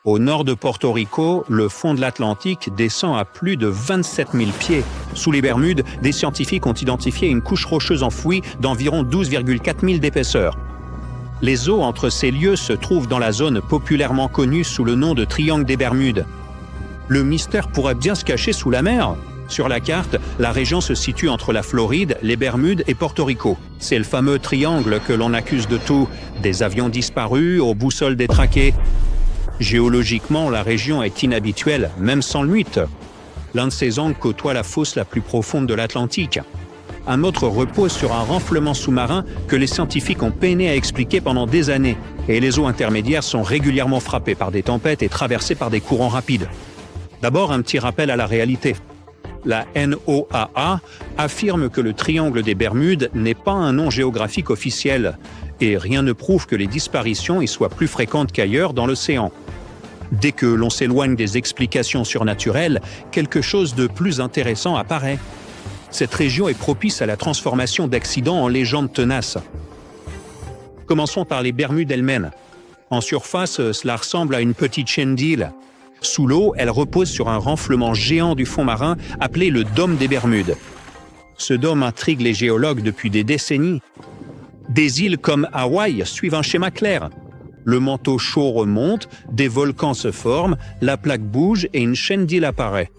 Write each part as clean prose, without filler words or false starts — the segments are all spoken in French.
Au nord de Porto Rico, le fond de l'Atlantique descend à plus de 27 000 pieds. Sous les Bermudes, des scientifiques ont identifié une couche rocheuse enfouie d'environ 12,4 milles d'épaisseur. Les eaux entre ces lieux se trouvent dans la zone populairement connue sous le nom de Triangle des Bermudes. Le mystère pourrait bien se cacher sous la mer. Sur la carte, la région se situe entre la Floride, les Bermudes et Porto Rico. C'est le fameux triangle que l'on accuse de tout, des avions disparus aux boussoles détraquées. Géologiquement, la région est inhabituelle, même sans le mythe. L'un de ces angles côtoie la fosse la plus profonde de l'Atlantique. Un autre repose sur un renflement sous-marin que les scientifiques ont peiné à expliquer pendant des années, et les eaux intermédiaires sont régulièrement frappées par des tempêtes et traversées par des courants rapides. D'abord, un petit rappel à la réalité. La NOAA affirme que le triangle des Bermudes n'est pas un nom géographique officiel, et rien ne prouve que les disparitions y soient plus fréquentes qu'ailleurs dans l'océan. Dès que l'on s'éloigne des explications surnaturelles, quelque chose de plus intéressant apparaît. Cette région est propice à la transformation d'accidents en légendes tenaces. Commençons par les Bermudes elles-mêmes. En surface, cela ressemble à une petite chaîne d'îles. Sous l'eau, elle repose sur un renflement géant du fond marin appelé le dôme des Bermudes. Ce dôme intrigue les géologues depuis des décennies. Des îles comme Hawaï suivent un schéma clair. Le manteau chaud remonte, des volcans se forment, la plaque bouge et une chaîne d'îles apparaît.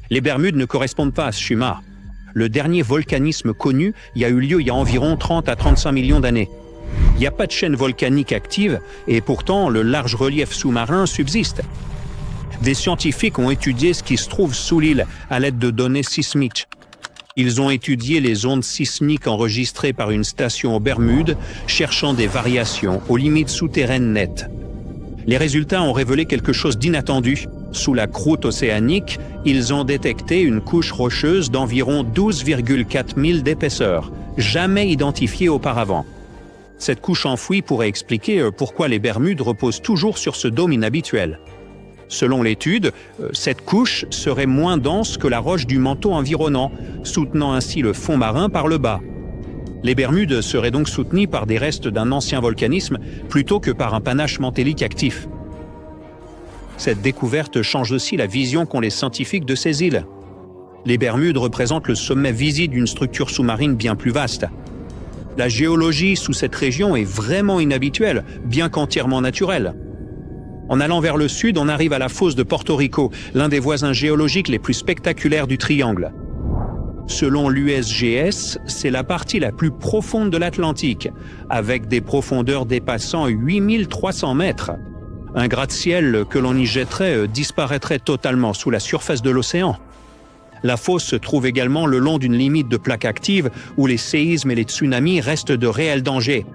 Les Bermudes ne correspondent pas à ce schéma. Le dernier volcanisme connu y a eu lieu il y a environ 30 à 35 millions d'années. Il n'y a pas de chaîne volcanique active et pourtant le large relief sous-marin subsiste. Des scientifiques ont étudié ce qui se trouve sous l'île à l'aide de données sismiques. Ils ont étudié les ondes sismiques enregistrées par une station aux Bermudes, cherchant des variations aux limites souterraines nettes. Les résultats ont révélé quelque chose d'inattendu. Sous la croûte océanique, ils ont détecté une couche rocheuse d'environ 12,4 milles d'épaisseur, jamais identifiée auparavant. Cette couche enfouie pourrait expliquer pourquoi les Bermudes reposent toujours sur ce dôme inhabituel. Selon l'étude, cette couche serait moins dense que la roche du manteau environnant, soutenant ainsi le fond marin par le bas. Les Bermudes seraient donc soutenues par des restes d'un ancien volcanisme plutôt que par un panache mantélique actif. Cette découverte change aussi la vision qu'ont les scientifiques de ces îles. Les Bermudes représentent le sommet visible d'une structure sous-marine bien plus vaste. La géologie sous cette région est vraiment inhabituelle, bien qu'entièrement naturelle. En allant vers le sud, on arrive à la fosse de Porto Rico, l'un des voisins géologiques les plus spectaculaires du triangle. Selon l'USGS, c'est la partie la plus profonde de l'Atlantique, avec des profondeurs dépassant 8300 mètres. Un gratte-ciel que l'on y jetterait disparaîtrait totalement sous la surface de l'océan. La fosse se trouve également le long d'une limite de plaques actives où les séismes et les tsunamis restent de réels dangers.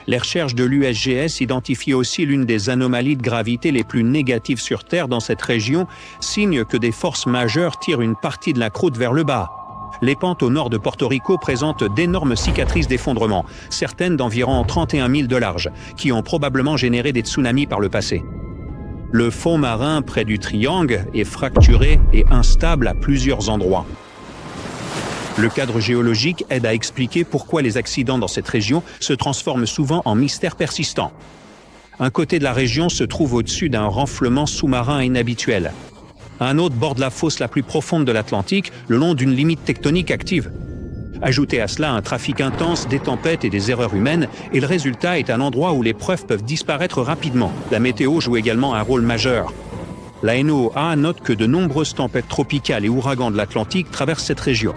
Les recherches de l'USGS identifient aussi l'une des anomalies de gravité les plus négatives sur Terre dans cette région, signe que des forces majeures tirent une partie de la croûte vers le bas. Les pentes au nord de Porto Rico présentent d'énormes cicatrices d'effondrement, certaines d'environ 31 milles de large, qui ont probablement généré des tsunamis par le passé. Le fond marin près du triangle est fracturé et instable à plusieurs endroits. Le cadre géologique aide à expliquer pourquoi les accidents dans cette région se transforment souvent en mystères persistants. Un côté de la région se trouve au-dessus d'un renflement sous-marin inhabituel. Un autre borde la fosse la plus profonde de l'Atlantique, le long d'une limite tectonique active. Ajoutez à cela un trafic intense, des tempêtes et des erreurs humaines, et le résultat est un endroit où les preuves peuvent disparaître rapidement. La météo joue également un rôle majeur. La NOAA note que de nombreuses tempêtes tropicales et ouragans de l'Atlantique traversent cette région.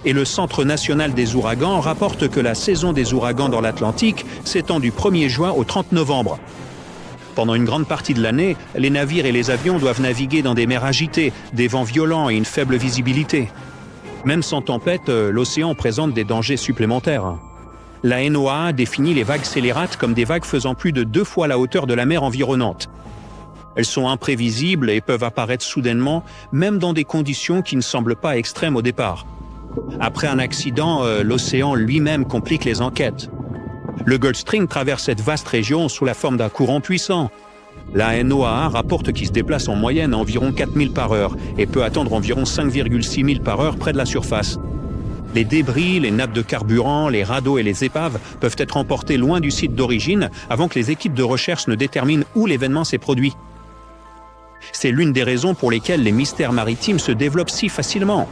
Et le Centre national des ouragans rapporte que la saison des ouragans dans l'Atlantique s'étend du 1er juin au 30 novembre. Pendant une grande partie de l'année, les navires et les avions doivent naviguer dans des mers agitées, des vents violents et une faible visibilité. Même sans tempête, l'océan présente des dangers supplémentaires. La NOAA définit les vagues scélérates comme des vagues faisant plus de 2 fois la hauteur de la mer environnante. Elles sont imprévisibles et peuvent apparaître soudainement, même dans des conditions qui ne semblent pas extrêmes au départ. Après un accident, l'océan lui-même complique les enquêtes. Le Gulf Stream traverse cette vaste région sous la forme d'un courant puissant. La NOAA rapporte qu'il se déplace en moyenne à environ 4 000 par heure et peut atteindre environ 5,6 000 par heure près de la surface. Les débris, les nappes de carburant, les radeaux et les épaves peuvent être emportés loin du site d'origine avant que les équipes de recherche ne déterminent où l'événement s'est produit. C'est l'une des raisons pour lesquelles les mystères maritimes se développent si facilement.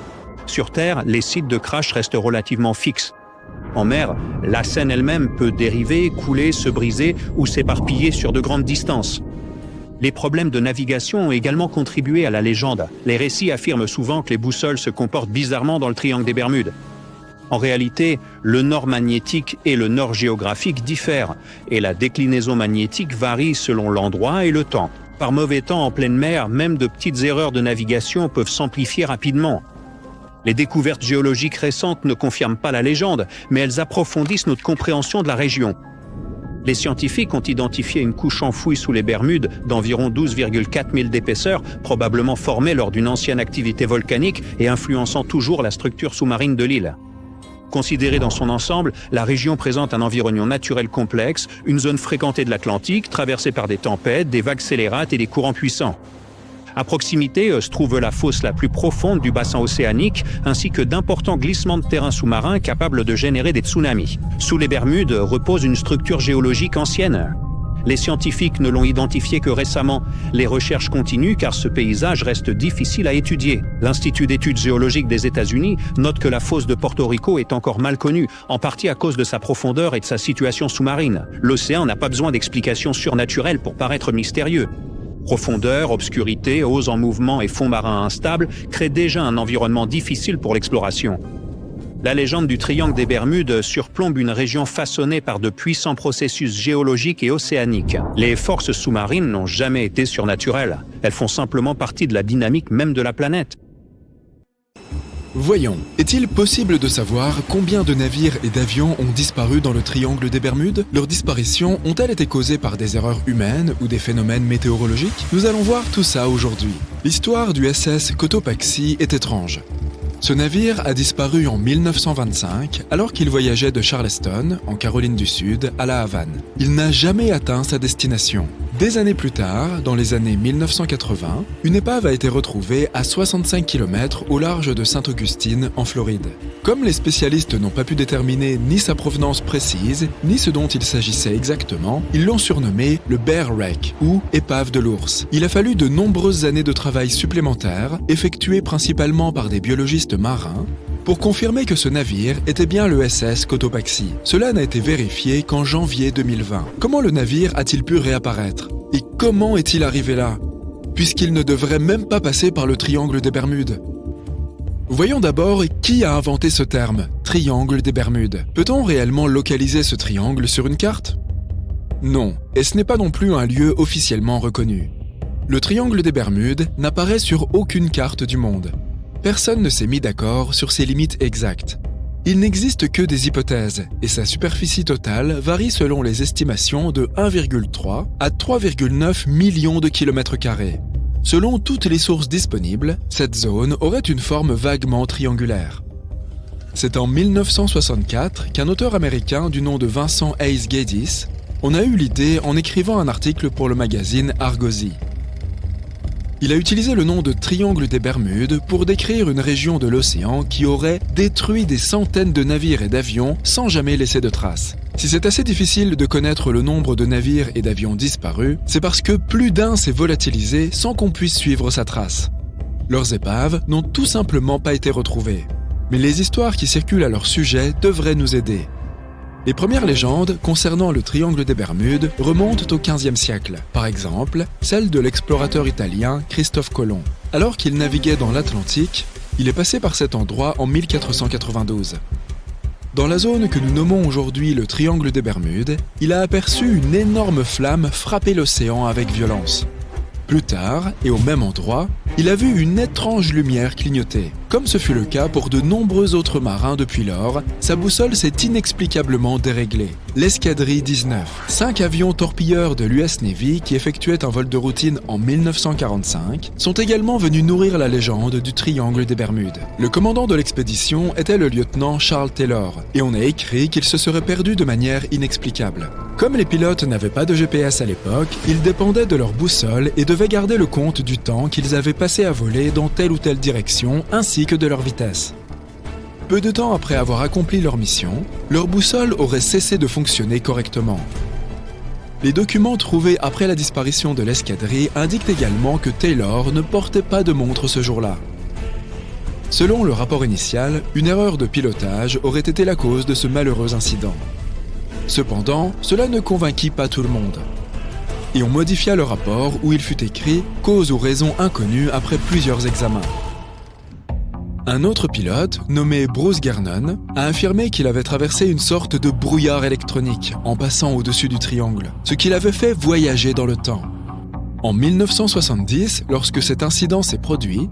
Sur Terre, les sites de crash restent relativement fixes. En mer, la scène elle-même peut dériver, couler, se briser ou s'éparpiller sur de grandes distances. Les problèmes de navigation ont également contribué à la légende. Les récits affirment souvent que les boussoles se comportent bizarrement dans le triangle des Bermudes. En réalité, le nord magnétique et le nord géographique diffèrent, et la déclinaison magnétique varie selon l'endroit et le temps. Par mauvais temps en pleine mer, même de petites erreurs de navigation peuvent s'amplifier rapidement. Les découvertes géologiques récentes ne confirment pas la légende, mais elles approfondissent notre compréhension de la région. Les scientifiques ont identifié une couche enfouie sous les Bermudes d'environ 12,4 milles d'épaisseur, probablement formée lors d'une ancienne activité volcanique et influençant toujours la structure sous-marine de l'île. Considérée dans son ensemble, la région présente un environnement naturel complexe, une zone fréquentée de l'Atlantique, traversée par des tempêtes, des vagues scélérates et des courants puissants. À proximité se trouve la fosse la plus profonde du bassin océanique, ainsi que d'importants glissements de terrain sous-marins capables de générer des tsunamis. Sous les Bermudes repose une structure géologique ancienne. Les scientifiques ne l'ont identifié que récemment. Les recherches continuent car ce paysage reste difficile à étudier. L'Institut d'études géologiques des États-Unis note que la fosse de Porto Rico est encore mal connue, en partie à cause de sa profondeur et de sa situation sous-marine. L'océan n'a pas besoin d'explications surnaturelles pour paraître mystérieux. Profondeur, obscurité, eaux en mouvement et fonds marins instables créent déjà un environnement difficile pour l'exploration. La légende du triangle des Bermudes surplombe une région façonnée par de puissants processus géologiques et océaniques. Les forces sous-marines n'ont jamais été surnaturelles. Elles font simplement partie de la dynamique même de la planète. Voyons, est-il possible de savoir combien de navires et d'avions ont disparu dans le triangle des Bermudes? Leurs disparitions ont-elles été causées par des erreurs humaines ou des phénomènes météorologiques? Nous allons voir tout ça aujourd'hui. L'histoire du SS Cotopaxi est étrange. Ce navire a disparu en 1925 alors qu'il voyageait de Charleston, en Caroline du Sud, à La Havane. Il n'a jamais atteint sa destination. Des années plus tard, dans les années 1980, une épave a été retrouvée à 65 km au large de Sainte-Augustine, en Floride. Comme les spécialistes n'ont pas pu déterminer ni sa provenance précise, ni ce dont il s'agissait exactement, ils l'ont surnommé le Bear Wreck, ou épave de l'ours. Il a fallu de nombreuses années de travail supplémentaires, effectuées principalement par des biologistes marins, pour confirmer que ce navire était bien le SS Cotopaxi. Cela n'a été vérifié qu'en janvier 2020. Comment le navire a-t-il pu réapparaître? Et comment est-il arrivé là? Puisqu'il ne devrait même pas passer par le triangle des Bermudes. Voyons d'abord qui a inventé ce terme, triangle des Bermudes. Peut-on réellement localiser ce triangle sur une carte? Non, et ce n'est pas non plus un lieu officiellement reconnu. Le triangle des Bermudes n'apparaît sur aucune carte du monde. Personne ne s'est mis d'accord sur ses limites exactes. Il n'existe que des hypothèses, et sa superficie totale varie selon les estimations de 1,3 à 3,9 millions de kilomètres carrés. Selon toutes les sources disponibles, cette zone aurait une forme vaguement triangulaire. C'est en 1964 qu'un auteur américain du nom de Vincent Hayes Gaddis en a eu l'idée en écrivant un article pour le magazine Argosy. Il a utilisé le nom de triangle des Bermudes pour décrire une région de l'océan qui aurait détruit des centaines de navires et d'avions sans jamais laisser de traces. Si c'est assez difficile de connaître le nombre de navires et d'avions disparus, c'est parce que plus d'un s'est volatilisé sans qu'on puisse suivre sa trace. Leurs épaves n'ont tout simplement pas été retrouvées. Mais les histoires qui circulent à leur sujet devraient nous aider. Les premières légendes concernant le triangle des Bermudes remontent au XVe siècle. Par exemple, celle de l'explorateur italien Christophe Colomb. Alors qu'il naviguait dans l'Atlantique, il est passé par cet endroit en 1492. Dans la zone que nous nommons aujourd'hui le triangle des Bermudes, il a aperçu une énorme flamme frapper l'océan avec violence. Plus tard, et au même endroit, il a vu une étrange lumière clignoter. Comme ce fut le cas pour de nombreux autres marins depuis lors, sa boussole s'est inexplicablement déréglée. L'Escadrille 19, 5 avions torpilleurs de l'US Navy qui effectuaient un vol de routine en 1945, sont également venus nourrir la légende du triangle des Bermudes. Le commandant de l'expédition était le lieutenant Charles Taylor, et on a écrit qu'il se serait perdu de manière inexplicable. Comme les pilotes n'avaient pas de GPS à l'époque, ils dépendaient de leur boussole et devaient garder le compte du temps qu'ils avaient passé à voler dans telle ou telle direction, ainsi que de leur vitesse. Peu de temps après avoir accompli leur mission, leur boussole aurait cessé de fonctionner correctement. Les documents trouvés après la disparition de l'escadrille indiquent également que Taylor ne portait pas de montre ce jour-là. Selon le rapport initial, une erreur de pilotage aurait été la cause de ce malheureux incident. Cependant, cela ne convainquit pas tout le monde. Et on modifia le rapport où il fut écrit « cause ou raison inconnue » après plusieurs examens. Un autre pilote, nommé Bruce Gernon, a affirmé qu'il avait traversé une sorte de brouillard électronique en passant au-dessus du triangle, ce qui l'avait fait voyager dans le temps. En 1970, lorsque cet incident s'est produit,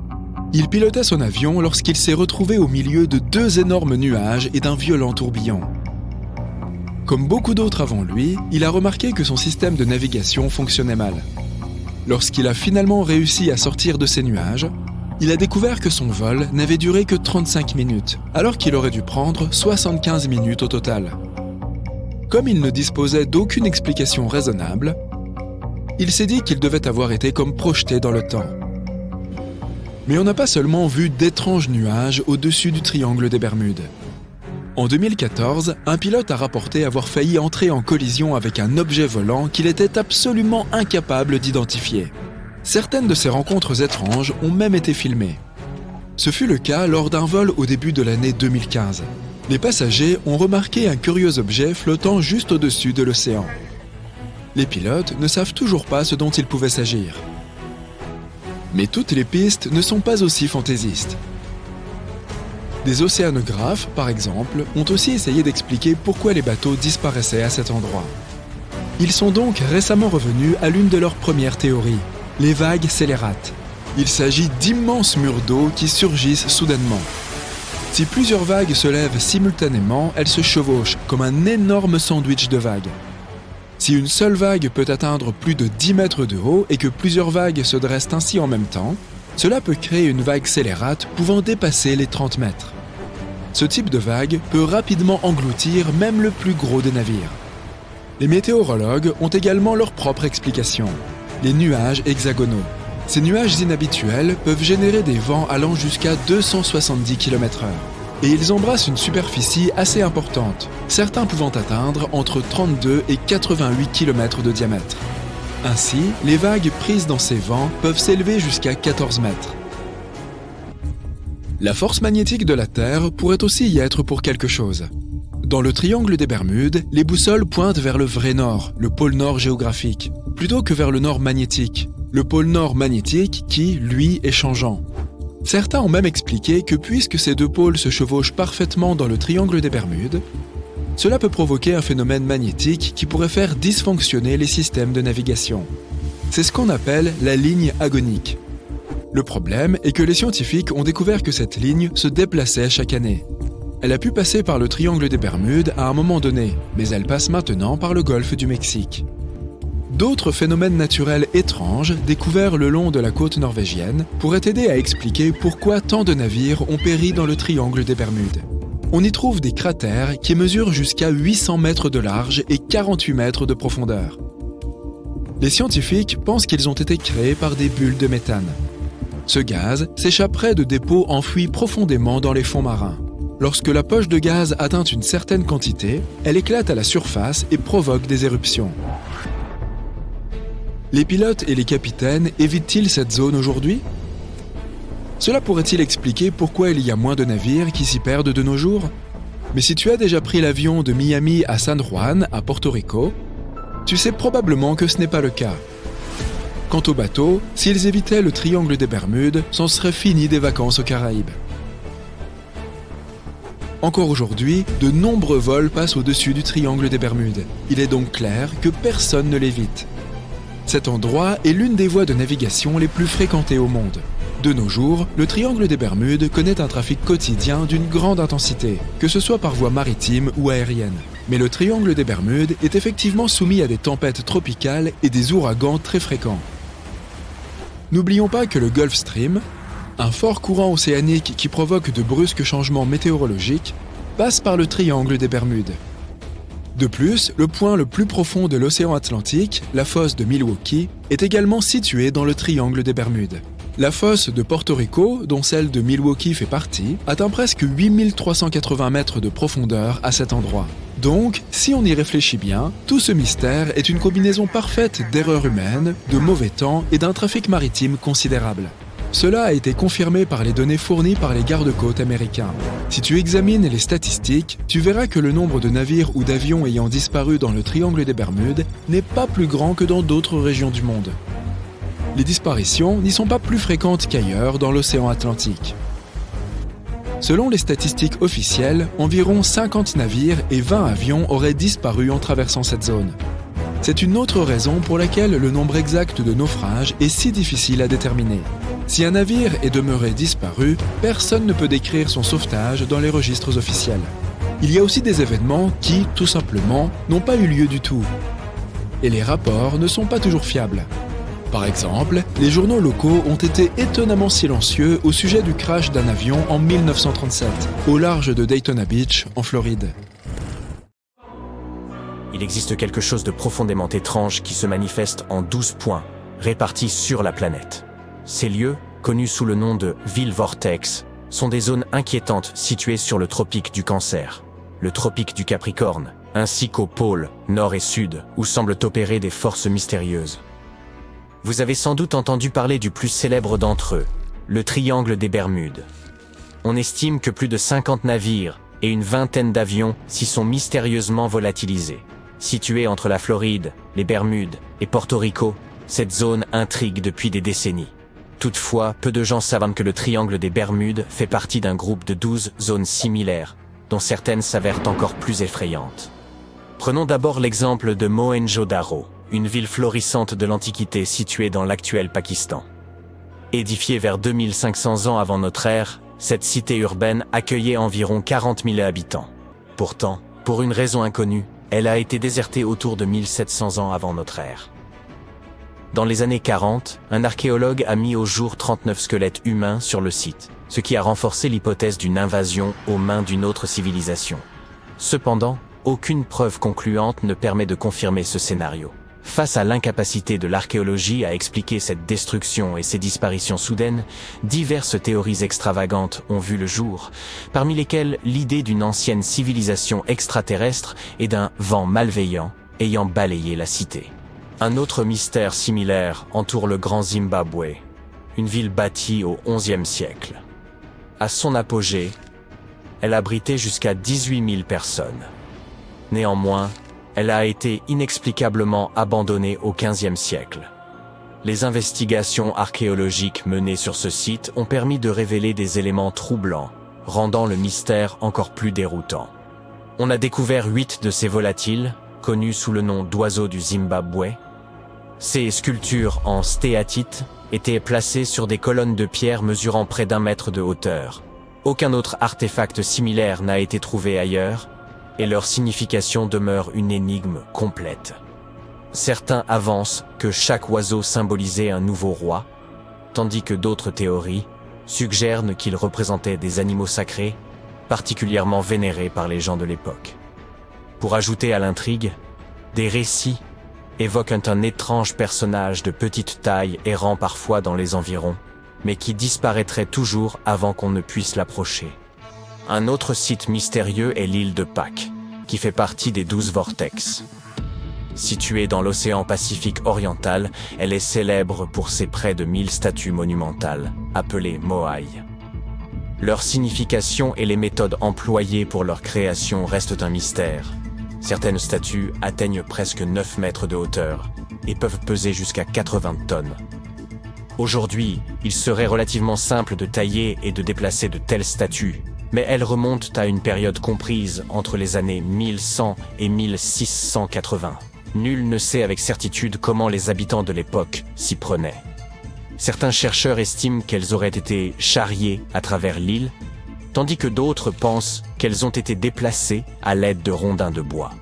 il pilotait son avion lorsqu'il s'est retrouvé au milieu de deux énormes nuages et d'un violent tourbillon. Comme beaucoup d'autres avant lui, il a remarqué que son système de navigation fonctionnait mal. Lorsqu'il a finalement réussi à sortir de ces nuages, il a découvert que son vol n'avait duré que 35 minutes, alors qu'il aurait dû prendre 75 minutes au total. Comme il ne disposait d'aucune explication raisonnable, il s'est dit qu'il devait avoir été comme projeté dans le temps. Mais on n'a pas seulement vu d'étranges nuages au-dessus du triangle des Bermudes. En 2014, un pilote a rapporté avoir failli entrer en collision avec un objet volant qu'il était absolument incapable d'identifier. Certaines de ces rencontres étranges ont même été filmées. Ce fut le cas lors d'un vol au début de l'année 2015. Les passagers ont remarqué un curieux objet flottant juste au-dessus de l'océan. Les pilotes ne savent toujours pas ce dont il pouvait s'agir. Mais toutes les pistes ne sont pas aussi fantaisistes. Des océanographes, par exemple, ont aussi essayé d'expliquer pourquoi les bateaux disparaissaient à cet endroit. Ils sont donc récemment revenus à l'une de leurs premières théories, les vagues scélérates. Il s'agit d'immenses murs d'eau qui surgissent soudainement. Si plusieurs vagues se lèvent simultanément, elles se chevauchent comme un énorme sandwich de vagues. Si une seule vague peut atteindre plus de 10 mètres de haut et que plusieurs vagues se dressent ainsi en même temps, cela peut créer une vague scélérate pouvant dépasser les 30 mètres. Ce type de vague peut rapidement engloutir même le plus gros des navires. Les météorologues ont également leur propre explication. Les nuages hexagonaux. Ces nuages inhabituels peuvent générer des vents allant jusqu'à 270 km/h. Et ils embrassent une superficie assez importante, certains pouvant atteindre entre 32 et 88 km de diamètre. Ainsi, les vagues prises dans ces vents peuvent s'élever jusqu'à 14 mètres. La force magnétique de la Terre pourrait aussi y être pour quelque chose. Dans le triangle des Bermudes, les boussoles pointent vers le vrai nord, le pôle nord géographique, plutôt que vers le nord magnétique, le pôle nord magnétique qui, lui, est changeant. Certains ont même expliqué que puisque ces deux pôles se chevauchent parfaitement dans le triangle des Bermudes, cela peut provoquer un phénomène magnétique qui pourrait faire dysfonctionner les systèmes de navigation. C'est ce qu'on appelle la ligne agonique. Le problème est que les scientifiques ont découvert que cette ligne se déplaçait chaque année. Elle a pu passer par le triangle des Bermudes à un moment donné, mais elle passe maintenant par le golfe du Mexique. D'autres phénomènes naturels étranges découverts le long de la côte norvégienne pourraient aider à expliquer pourquoi tant de navires ont péri dans le triangle des Bermudes. On y trouve des cratères qui mesurent jusqu'à 800 mètres de large et 48 mètres de profondeur. Les scientifiques pensent qu'ils ont été créés par des bulles de méthane. Ce gaz s'échapperait de dépôts enfouis profondément dans les fonds marins. Lorsque la poche de gaz atteint une certaine quantité, elle éclate à la surface et provoque des éruptions. Les pilotes et les capitaines évitent-ils cette zone aujourd'hui ? Cela pourrait-il expliquer pourquoi il y a moins de navires qui s'y perdent de nos jours ? Mais si tu as déjà pris l'avion de Miami à San Juan, à Porto Rico, tu sais probablement que ce n'est pas le cas. Quant aux bateaux, s'ils évitaient le triangle des Bermudes, c'en serait fini des vacances aux Caraïbes. Encore aujourd'hui, de nombreux vols passent au-dessus du triangle des Bermudes. Il est donc clair que personne ne l'évite. Cet endroit est l'une des voies de navigation les plus fréquentées au monde. De nos jours, le triangle des Bermudes connaît un trafic quotidien d'une grande intensité, que ce soit par voie maritime ou aérienne. Mais le triangle des Bermudes est effectivement soumis à des tempêtes tropicales et des ouragans très fréquents. N'oublions pas que le Gulf Stream, un fort courant océanique qui provoque de brusques changements météorologiques, passe par le triangle des Bermudes. De plus, le point le plus profond de l'océan Atlantique, la fosse de Milwaukee, est également situé dans le triangle des Bermudes. La fosse de Porto Rico, dont celle de Milwaukee fait partie, atteint presque 8380 mètres de profondeur à cet endroit. Donc, si on y réfléchit bien, tout ce mystère est une combinaison parfaite d'erreurs humaines, de mauvais temps et d'un trafic maritime considérable. Cela a été confirmé par les données fournies par les gardes-côtes américains. Si tu examines les statistiques, tu verras que le nombre de navires ou d'avions ayant disparu dans le triangle des Bermudes n'est pas plus grand que dans d'autres régions du monde. Les disparitions n'y sont pas plus fréquentes qu'ailleurs dans l'océan Atlantique. Selon les statistiques officielles, environ 50 navires et 20 avions auraient disparu en traversant cette zone. C'est une autre raison pour laquelle le nombre exact de naufrages est si difficile à déterminer. Si un navire est demeuré disparu, personne ne peut décrire son sauvetage dans les registres officiels. Il y a aussi des événements qui, tout simplement, n'ont pas eu lieu du tout. Et les rapports ne sont pas toujours fiables. Par exemple, les journaux locaux ont été étonnamment silencieux au sujet du crash d'un avion en 1937, au large de Daytona Beach, en Floride. Il existe quelque chose de profondément étrange qui se manifeste en 12 points, répartis sur la planète. Ces lieux, connus sous le nom de villes vortex, sont des zones inquiétantes situées sur le tropique du Cancer, le tropique du Capricorne, ainsi qu'aux pôles nord et sud, où semblent opérer des forces mystérieuses. Vous avez sans doute entendu parler du plus célèbre d'entre eux, le triangle des Bermudes. On estime que plus de 50 navires et une vingtaine d'avions s'y sont mystérieusement volatilisés. Située entre la Floride, les Bermudes et Porto Rico, cette zone intrigue depuis des décennies. Toutefois, peu de gens savent que le triangle des Bermudes fait partie d'un groupe de 12 zones similaires, dont certaines s'avèrent encore plus effrayantes. Prenons d'abord l'exemple de Mohenjo-Daro, une ville florissante de l'Antiquité située dans l'actuel Pakistan. Édifiée vers 2500 ans avant notre ère, cette cité urbaine accueillait environ 40 000 habitants. Pourtant, pour une raison inconnue, elle a été désertée autour de 1700 ans avant notre ère. Dans les années 40, un archéologue a mis au jour 39 squelettes humains sur le site, ce qui a renforcé l'hypothèse d'une invasion aux mains d'une autre civilisation. Cependant, aucune preuve concluante ne permet de confirmer ce scénario. Face à l'incapacité de l'archéologie à expliquer cette destruction et ces disparitions soudaines, diverses théories extravagantes ont vu le jour, parmi lesquelles l'idée d'une ancienne civilisation extraterrestre et d'un vent malveillant ayant balayé la cité. Un autre mystère similaire entoure le Grand Zimbabwe, une ville bâtie au XIe siècle. À son apogée, elle abritait jusqu'à 18 000 personnes. Néanmoins, elle a été inexplicablement abandonnée au XVe siècle. Les investigations archéologiques menées sur ce site ont permis de révéler des éléments troublants, rendant le mystère encore plus déroutant. On a découvert 8 de ces volatiles, connus sous le nom d'oiseaux du Zimbabwe. Ces sculptures en stéatite étaient placées sur des colonnes de pierre mesurant près d'1 mètre de hauteur. Aucun autre artefact similaire n'a été trouvé ailleurs, et leur signification demeure une énigme complète. Certains avancent que chaque oiseau symbolisait un nouveau roi, tandis que d'autres théories suggèrent qu'ils représentaient des animaux sacrés, particulièrement vénérés par les gens de l'époque. Pour ajouter à l'intrigue, des récits évoquent un étrange personnage de petite taille errant parfois dans les environs, mais qui disparaîtrait toujours avant qu'on ne puisse l'approcher. Un autre site mystérieux est l'île de Pâques, qui fait partie des 12 vortex. Située dans l'océan Pacifique oriental, elle est célèbre pour ses près de 1000 statues monumentales, appelées moai. Leur signification et les méthodes employées pour leur création restent un mystère. Certaines statues atteignent presque 9 mètres de hauteur et peuvent peser jusqu'à 80 tonnes. Aujourd'hui, il serait relativement simple de tailler et de déplacer de telles statues, mais elles remontent à une période comprise entre les années 1100 et 1680. Nul ne sait avec certitude comment les habitants de l'époque s'y prenaient. Certains chercheurs estiment qu'elles auraient été charriées à travers l'île, tandis que d'autres pensent qu'elles ont été déplacées à l'aide de rondins de bois.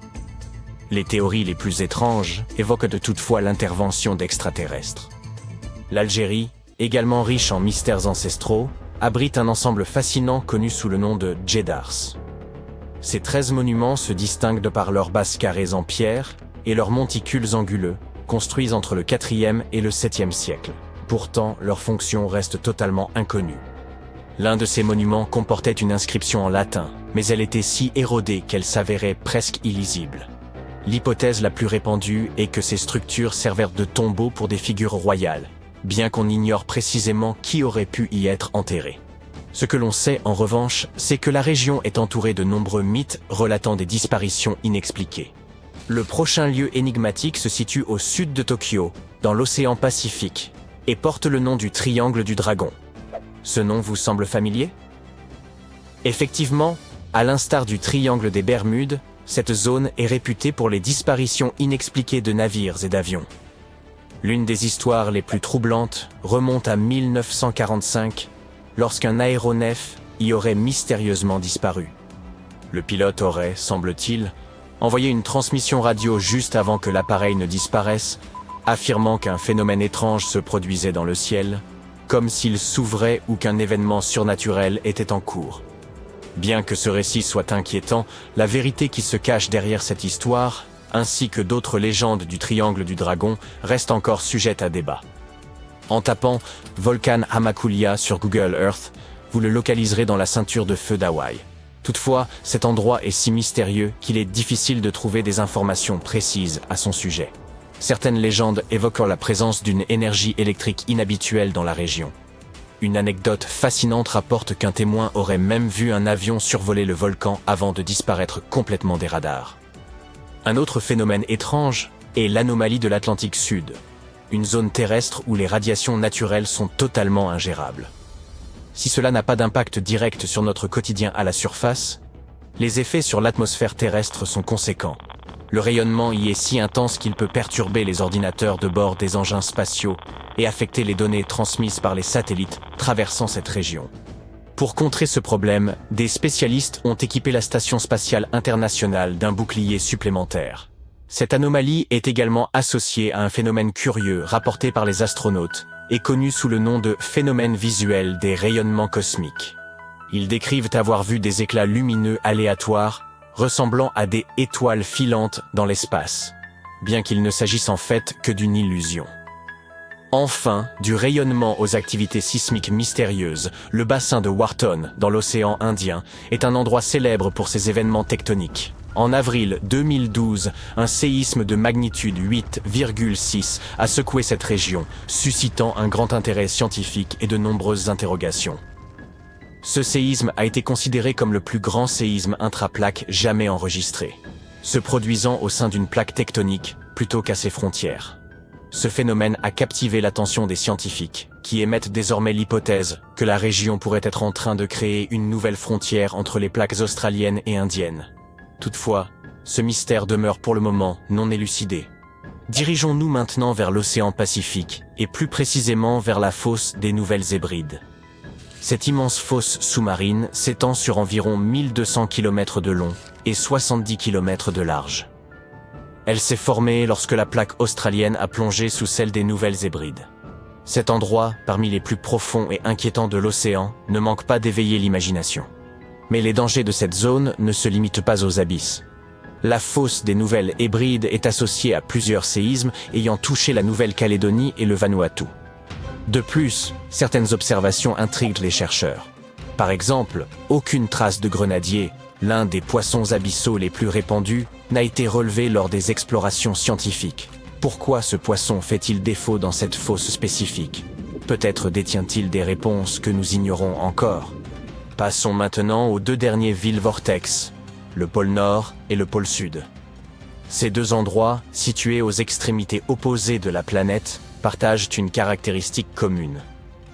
Les théories les plus étranges évoquent toutefois l'intervention d'extraterrestres. L'Algérie, également riche en mystères ancestraux, abrite un ensemble fascinant connu sous le nom de Djedars. Ces 13 monuments se distinguent de par leurs bases carrées en pierre et leurs monticules anguleux, construits entre le 4e et le 7e siècle. Pourtant, leur fonction reste totalement inconnue. L'un de ces monuments comportait une inscription en latin, mais elle était si érodée qu'elle s'avérait presque illisible. L'hypothèse la plus répandue est que ces structures servèrent de tombeaux pour des figures royales, bien qu'on ignore précisément qui aurait pu y être enterré. Ce que l'on sait en revanche, c'est que la région est entourée de nombreux mythes relatant des disparitions inexpliquées. Le prochain lieu énigmatique se situe au sud de Tokyo, dans l'océan Pacifique, et porte le nom du Triangle du Dragon. Ce nom vous semble familier? Effectivement, à l'instar du Triangle des Bermudes, cette zone est réputée pour les disparitions inexpliquées de navires et d'avions. L'une des histoires les plus troublantes remonte à 1945, lorsqu'un aéronef y aurait mystérieusement disparu. Le pilote aurait, semble-t-il, envoyé une transmission radio juste avant que l'appareil ne disparaisse, affirmant qu'un phénomène étrange se produisait dans le ciel, comme s'il s'ouvrait ou qu'un événement surnaturel était en cours. Bien que ce récit soit inquiétant, la vérité qui se cache derrière cette histoire, ainsi que d'autres légendes du Triangle du Dragon, reste encore sujette à débat. En tapant « Volcan Hamakulia » sur Google Earth, vous le localiserez dans la ceinture de feu d'Hawaï. Toutefois, cet endroit est si mystérieux qu'il est difficile de trouver des informations précises à son sujet. Certaines légendes évoquent la présence d'une énergie électrique inhabituelle dans la région. Une anecdote fascinante rapporte qu'un témoin aurait même vu un avion survoler le volcan avant de disparaître complètement des radars. Un autre phénomène étrange est l'anomalie de l'Atlantique Sud, une zone terrestre où les radiations naturelles sont totalement ingérables. Si cela n'a pas d'impact direct sur notre quotidien à la surface, les effets sur l'atmosphère terrestre sont conséquents. Le rayonnement y est si intense qu'il peut perturber les ordinateurs de bord des engins spatiaux et affecter les données transmises par les satellites traversant cette région. Pour contrer ce problème, des spécialistes ont équipé la Station spatiale internationale d'un bouclier supplémentaire. Cette anomalie est également associée à un phénomène curieux rapporté par les astronautes et connu sous le nom de phénomène visuel des rayonnements cosmiques. Ils décrivent avoir vu des éclats lumineux aléatoires ressemblant à des étoiles filantes dans l'espace, bien qu'il ne s'agisse en fait que d'une illusion. Enfin, du rayonnement aux activités sismiques mystérieuses, le bassin de Wharton, dans l'océan Indien, est un endroit célèbre pour ses événements tectoniques. En avril 2012, un séisme de magnitude 8,6 a secoué cette région, suscitant un grand intérêt scientifique et de nombreuses interrogations. Ce séisme a été considéré comme le plus grand séisme intraplaque jamais enregistré, se produisant au sein d'une plaque tectonique plutôt qu'à ses frontières. Ce phénomène a captivé l'attention des scientifiques, qui émettent désormais l'hypothèse que la région pourrait être en train de créer une nouvelle frontière entre les plaques australiennes et indiennes. Toutefois, ce mystère demeure pour le moment non élucidé. Dirigeons-nous maintenant vers l'océan Pacifique, et plus précisément vers la fosse des Nouvelles-Hébrides. Cette immense fosse sous-marine s'étend sur environ 1200 km de long et 70 km de large. Elle s'est formée lorsque la plaque australienne a plongé sous celle des Nouvelles-Hébrides. Cet endroit, parmi les plus profonds et inquiétants de l'océan, ne manque pas d'éveiller l'imagination. Mais les dangers de cette zone ne se limitent pas aux abysses. La fosse des Nouvelles-Hébrides est associée à plusieurs séismes ayant touché la Nouvelle-Calédonie et le Vanuatu. De plus, certaines observations intriguent les chercheurs. Par exemple, aucune trace de grenadier, l'un des poissons abyssaux les plus répandus, n'a été relevée lors des explorations scientifiques. Pourquoi ce poisson fait-il défaut dans cette fosse spécifique? Peut-être détient-il des réponses que nous ignorons encore. Passons maintenant aux deux derniers villes vortex, le pôle Nord et le pôle Sud. Ces deux endroits, situés aux extrémités opposées de la planète, partagent une caractéristique commune,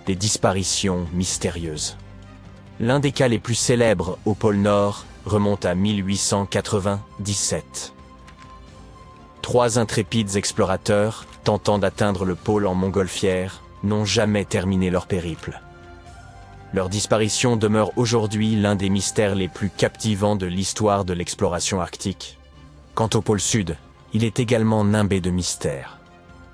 des disparitions mystérieuses. L'un des cas les plus célèbres au pôle Nord remonte à 1897. 3 intrépides explorateurs, tentant d'atteindre le pôle en montgolfière, n'ont jamais terminé leur périple. Leur disparition demeure aujourd'hui l'un des mystères les plus captivants de l'histoire de l'exploration arctique. Quant au pôle Sud, il est également nimbé de mystères.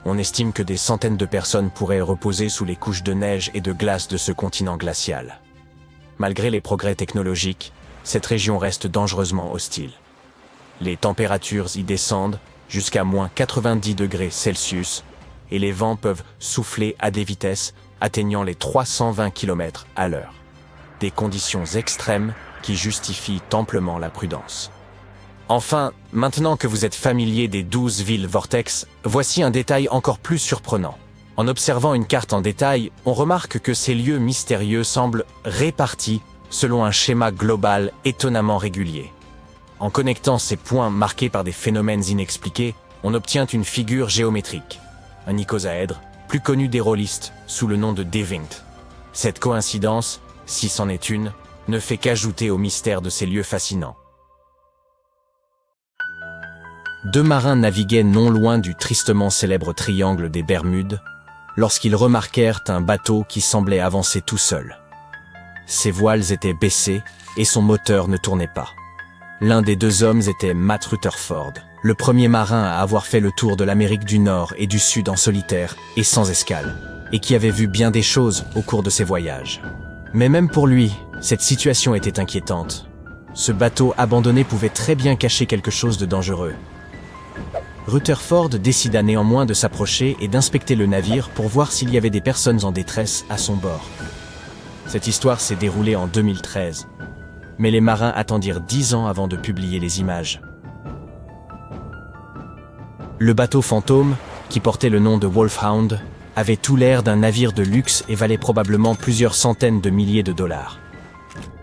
On estime que des centaines de personnes pourraient reposer sous les couches de neige et de glace de ce continent glacial. Malgré les progrès technologiques, cette région reste dangereusement hostile. Les températures y descendent jusqu'à -90 degrés Celsius, et les vents peuvent souffler à des vitesses atteignant les 320 km à l'heure. Des conditions extrêmes qui justifient amplement la prudence. Enfin, maintenant que vous êtes familier des 12 villes vortex, voici un détail encore plus surprenant. En observant une carte en détail, on remarque que ces lieux mystérieux semblent répartis selon un schéma global étonnamment régulier. En connectant ces points marqués par des phénomènes inexpliqués, on obtient une figure géométrique, un icosaèdre, plus connu des rôlistes sous le nom de Devingt. Cette coïncidence, si c'en est une, ne fait qu'ajouter au mystère de ces lieux fascinants. Deux marins naviguaient non loin du tristement célèbre triangle des Bermudes, lorsqu'ils remarquèrent un bateau qui semblait avancer tout seul. Ses voiles étaient baissées et son moteur ne tournait pas. L'un des deux hommes était Matt Rutherford, le premier marin à avoir fait le tour de l'Amérique du Nord et du Sud en solitaire et sans escale, et qui avait vu bien des choses au cours de ses voyages. Mais même pour lui, cette situation était inquiétante. Ce bateau abandonné pouvait très bien cacher quelque chose de dangereux. Rutherford décida néanmoins de s'approcher et d'inspecter le navire pour voir s'il y avait des personnes en détresse à son bord. Cette histoire s'est déroulée en 2013, mais les marins attendirent 10 ans avant de publier les images. Le bateau fantôme, qui portait le nom de Wolfhound, avait tout l'air d'un navire de luxe et valait probablement plusieurs centaines de milliers de dollars.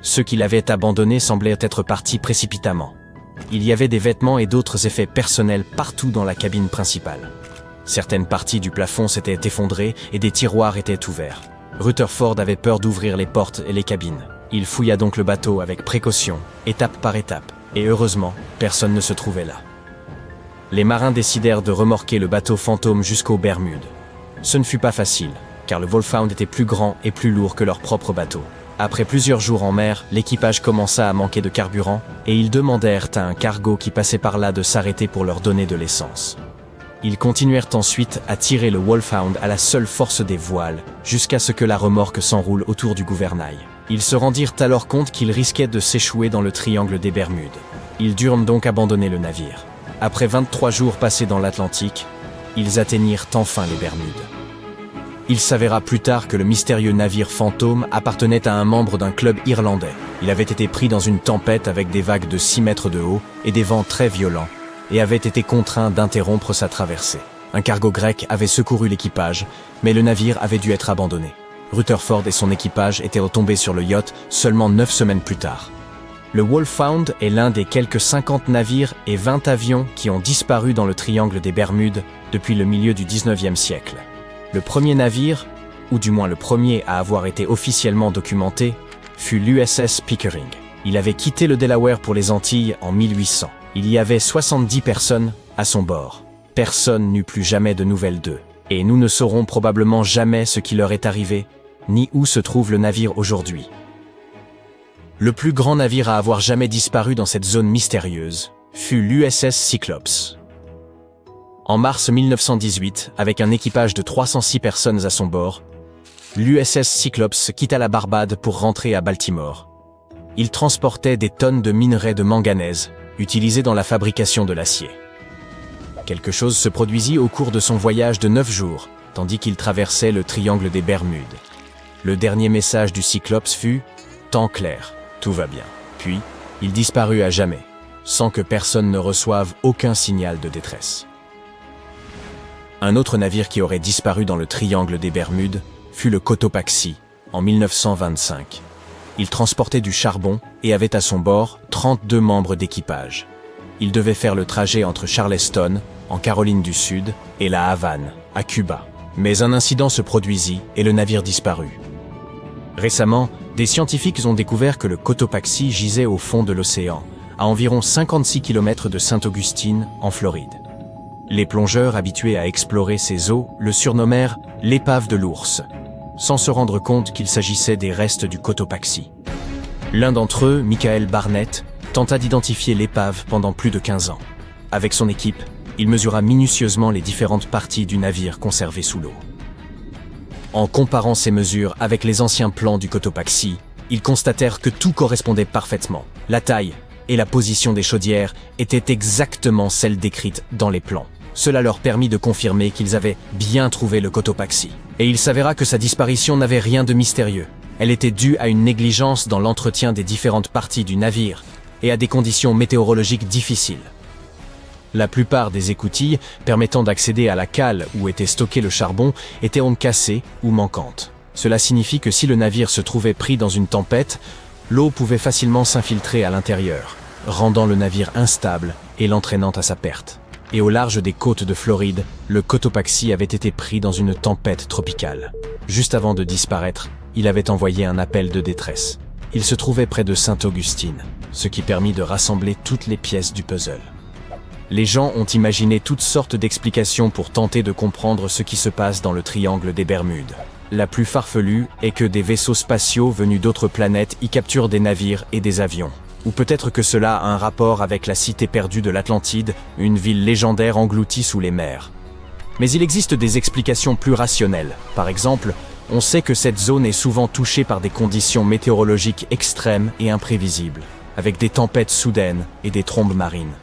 Ceux qui l'avaient abandonné semblaient être partis précipitamment. Il y avait des vêtements et d'autres effets personnels partout dans la cabine principale. Certaines parties du plafond s'étaient effondrées et des tiroirs étaient ouverts. Rutherford avait peur d'ouvrir les portes et les cabines. Il fouilla donc le bateau avec précaution, étape par étape, et heureusement, personne ne se trouvait là. Les marins décidèrent de remorquer le bateau fantôme jusqu'aux Bermudes. Ce ne fut pas facile, car le Wolfhound était plus grand et plus lourd que leur propre bateau. Après plusieurs jours en mer, l'équipage commença à manquer de carburant et ils demandèrent à un cargo qui passait par là de s'arrêter pour leur donner de l'essence. Ils continuèrent ensuite à tirer le Wolfhound à la seule force des voiles, jusqu'à ce que la remorque s'enroule autour du gouvernail. Ils se rendirent alors compte qu'ils risquaient de s'échouer dans le triangle des Bermudes. Ils durent donc abandonner le navire. Après 23 jours passés dans l'Atlantique, ils atteignirent enfin les Bermudes. Il s'avéra plus tard que le mystérieux navire fantôme appartenait à un membre d'un club irlandais. Il avait été pris dans une tempête avec des vagues de 6 mètres de haut et des vents très violents, et avait été contraint d'interrompre sa traversée. Un cargo grec avait secouru l'équipage, mais le navire avait dû être abandonné. Rutherford et son équipage étaient retombés sur le yacht seulement 9 semaines plus tard. Le Wolfhound est l'un des quelques 50 navires et 20 avions qui ont disparu dans le triangle des Bermudes depuis le milieu du 19e siècle. Le premier navire, ou du moins le premier à avoir été officiellement documenté, fut l'USS Pickering. Il avait quitté le Delaware pour les Antilles en 1800. Il y avait 70 personnes à son bord. Personne n'eut plus jamais de nouvelles d'eux. Et nous ne saurons probablement jamais ce qui leur est arrivé, ni où se trouve le navire aujourd'hui. Le plus grand navire à avoir jamais disparu dans cette zone mystérieuse fut l'USS Cyclops. En mars 1918, avec un équipage de 306 personnes à son bord, l'USS Cyclops quitta la Barbade pour rentrer à Baltimore. Il transportait des tonnes de minerais de manganèse, utilisés dans la fabrication de l'acier. Quelque chose se produisit au cours de son voyage de 9 jours, tandis qu'il traversait le triangle des Bermudes. Le dernier message du Cyclops fut « Temps clair, tout va bien ». Puis, il disparut à jamais, sans que personne ne reçoive aucun signal de détresse. Un autre navire qui aurait disparu dans le triangle des Bermudes fut le Cotopaxi, en 1925. Il transportait du charbon et avait à son bord 32 membres d'équipage. Il devait faire le trajet entre Charleston, en Caroline du Sud, et La Havane, à Cuba. Mais un incident se produisit et le navire disparut. Récemment, des scientifiques ont découvert que le Cotopaxi gisait au fond de l'océan, à environ 56 km de Saint-Augustine, en Floride. Les plongeurs habitués à explorer ces eaux le surnommèrent « l'épave de l'ours », sans se rendre compte qu'il s'agissait des restes du Cotopaxi. L'un d'entre eux, Michael Barnett, tenta d'identifier l'épave pendant plus de 15 ans. Avec son équipe, il mesura minutieusement les différentes parties du navire conservé sous l'eau. En comparant ces mesures avec les anciens plans du Cotopaxi, ils constatèrent que tout correspondait parfaitement. La taille et la position des chaudières étaient exactement celles décrites dans les plans. Cela leur permit de confirmer qu'ils avaient bien trouvé le Cotopaxi. Et il s'avéra que sa disparition n'avait rien de mystérieux. Elle était due à une négligence dans l'entretien des différentes parties du navire et à des conditions météorologiques difficiles. La plupart des écoutilles permettant d'accéder à la cale où était stocké le charbon étaient donc cassées ou manquantes. Cela signifie que si le navire se trouvait pris dans une tempête, l'eau pouvait facilement s'infiltrer à l'intérieur, rendant le navire instable et l'entraînant à sa perte. Et au large des côtes de Floride, le Cotopaxi avait été pris dans une tempête tropicale. Juste avant de disparaître, il avait envoyé un appel de détresse. Il se trouvait près de Sainte-Augustine, ce qui permit de rassembler toutes les pièces du puzzle. Les gens ont imaginé toutes sortes d'explications pour tenter de comprendre ce qui se passe dans le triangle des Bermudes. La plus farfelue est que des vaisseaux spatiaux venus d'autres planètes y capturent des navires et des avions. Ou peut-être que cela a un rapport avec la cité perdue de l'Atlantide, une ville légendaire engloutie sous les mers. Mais il existe des explications plus rationnelles. Par exemple, on sait que cette zone est souvent touchée par des conditions météorologiques extrêmes et imprévisibles, avec des tempêtes soudaines et des trombes marines.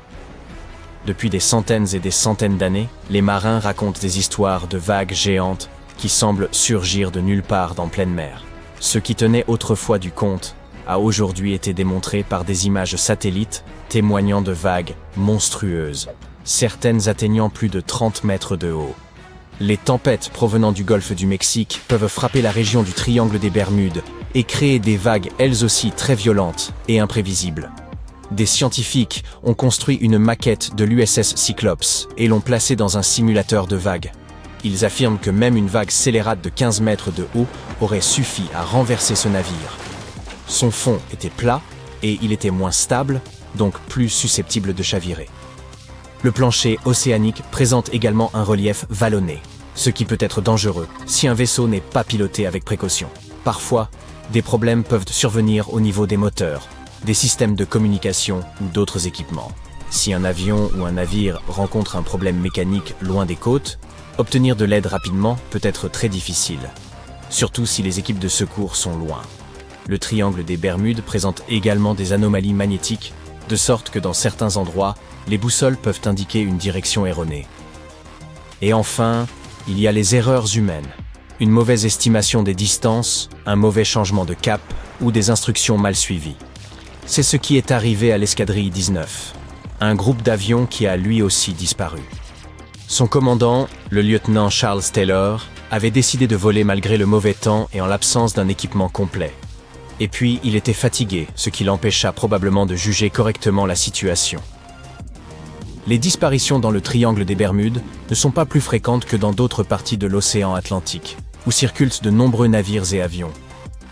Depuis des centaines et des centaines d'années, les marins racontent des histoires de vagues géantes qui semblent surgir de nulle part dans pleine mer. Ce qui tenait autrefois du conte a aujourd'hui été démontré par des images satellites témoignant de vagues monstrueuses, certaines atteignant plus de 30 mètres de haut. Les tempêtes provenant du golfe du Mexique peuvent frapper la région du triangle des Bermudes et créer des vagues elles aussi très violentes et imprévisibles. Des scientifiques ont construit une maquette de l'USS Cyclops et l'ont placée dans un simulateur de vagues. Ils affirment que même une vague scélérate de 15 mètres de haut aurait suffi à renverser ce navire. Son fond était plat et il était moins stable, donc plus susceptible de chavirer. Le plancher océanique présente également un relief vallonné, ce qui peut être dangereux si un vaisseau n'est pas piloté avec précaution. Parfois, des problèmes peuvent survenir au niveau des moteurs, des systèmes de communication ou d'autres équipements. Si un avion ou un navire rencontre un problème mécanique loin des côtes, obtenir de l'aide rapidement peut être très difficile, surtout si les équipes de secours sont loin. Le triangle des Bermudes présente également des anomalies magnétiques, de sorte que dans certains endroits, les boussoles peuvent indiquer une direction erronée. Et enfin, il y a les erreurs humaines. Une mauvaise estimation des distances, un mauvais changement de cap ou des instructions mal suivies. C'est ce qui est arrivé à l'escadrille 19, un groupe d'avions qui a lui aussi disparu. Son commandant, le lieutenant Charles Taylor, avait décidé de voler malgré le mauvais temps et en l'absence d'un équipement complet. Et puis, il était fatigué, ce qui l'empêcha probablement de juger correctement la situation. Les disparitions dans le triangle des Bermudes ne sont pas plus fréquentes que dans d'autres parties de l'océan Atlantique, où circulent de nombreux navires et avions.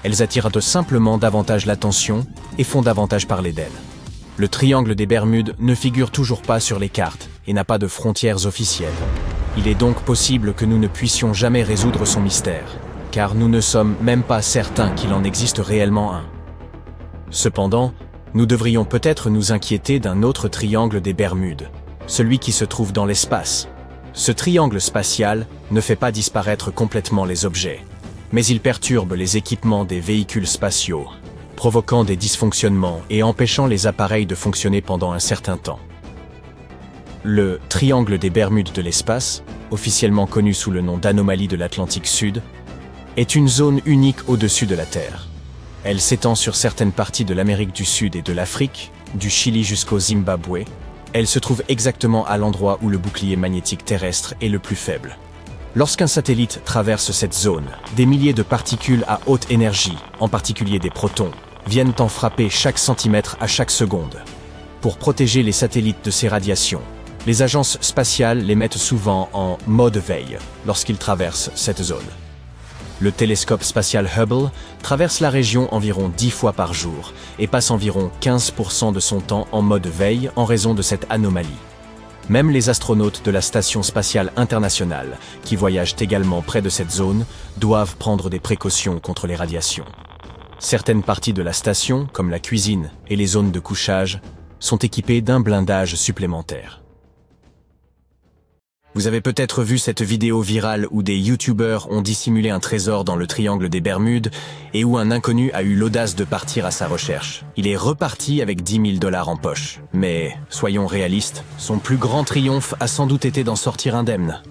Elles attirent simplement davantage l'attention et font davantage parler d'elles. Le triangle des Bermudes ne figure toujours pas sur les cartes et n'a pas de frontières officielles. Il est donc possible que nous ne puissions jamais résoudre son mystère, car nous ne sommes même pas certains qu'il en existe réellement un. Cependant, nous devrions peut-être nous inquiéter d'un autre triangle des Bermudes, celui qui se trouve dans l'espace. Ce triangle spatial ne fait pas disparaître complètement les objets, mais il perturbe les équipements des véhicules spatiaux, provoquant des dysfonctionnements et empêchant les appareils de fonctionner pendant un certain temps. Le triangle des Bermudes de l'espace, officiellement connu sous le nom d'anomalie de l'Atlantique Sud, est une zone unique au-dessus de la Terre. Elle s'étend sur certaines parties de l'Amérique du Sud et de l'Afrique, du Chili jusqu'au Zimbabwe. Elle se trouve exactement à l'endroit où le bouclier magnétique terrestre est le plus faible. Lorsqu'un satellite traverse cette zone, des milliers de particules à haute énergie, en particulier des protons, viennent en frapper chaque centimètre à chaque seconde. Pour protéger les satellites de ces radiations, les agences spatiales les mettent souvent en mode veille lorsqu'ils traversent cette zone. Le télescope spatial Hubble traverse la région environ 10 fois par jour et passe environ 15% de son temps en mode veille en raison de cette anomalie. Même les astronautes de la Station spatiale internationale, qui voyagent également près de cette zone, doivent prendre des précautions contre les radiations. Certaines parties de la station, comme la cuisine et les zones de couchage, sont équipées d'un blindage supplémentaire. Vous avez peut-être vu cette vidéo virale où des youtubeurs ont dissimulé un trésor dans le triangle des Bermudes et où un inconnu a eu l'audace de partir à sa recherche. Il est reparti avec 10 000 $ en poche. Mais, soyons réalistes, son plus grand triomphe a sans doute été d'en sortir indemne.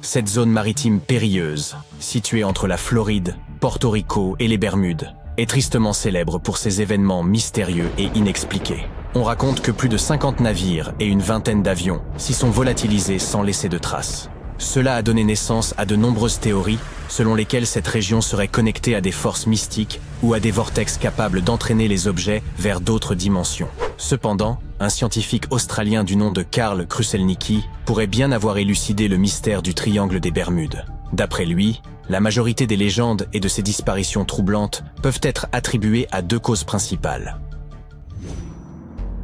Cette zone maritime périlleuse, située entre la Floride, Porto Rico et les Bermudes, est tristement célèbre pour ses événements mystérieux et inexpliqués. On raconte que plus de 50 navires et une vingtaine d'avions s'y sont volatilisés sans laisser de traces. Cela a donné naissance à de nombreuses théories selon lesquelles cette région serait connectée à des forces mystiques ou à des vortex capables d'entraîner les objets vers d'autres dimensions. Cependant, un scientifique australien du nom de Karl Kruszelnicki pourrait bien avoir élucidé le mystère du triangle des Bermudes. D'après lui, la majorité des légendes et de ces disparitions troublantes peuvent être attribuées à deux causes principales.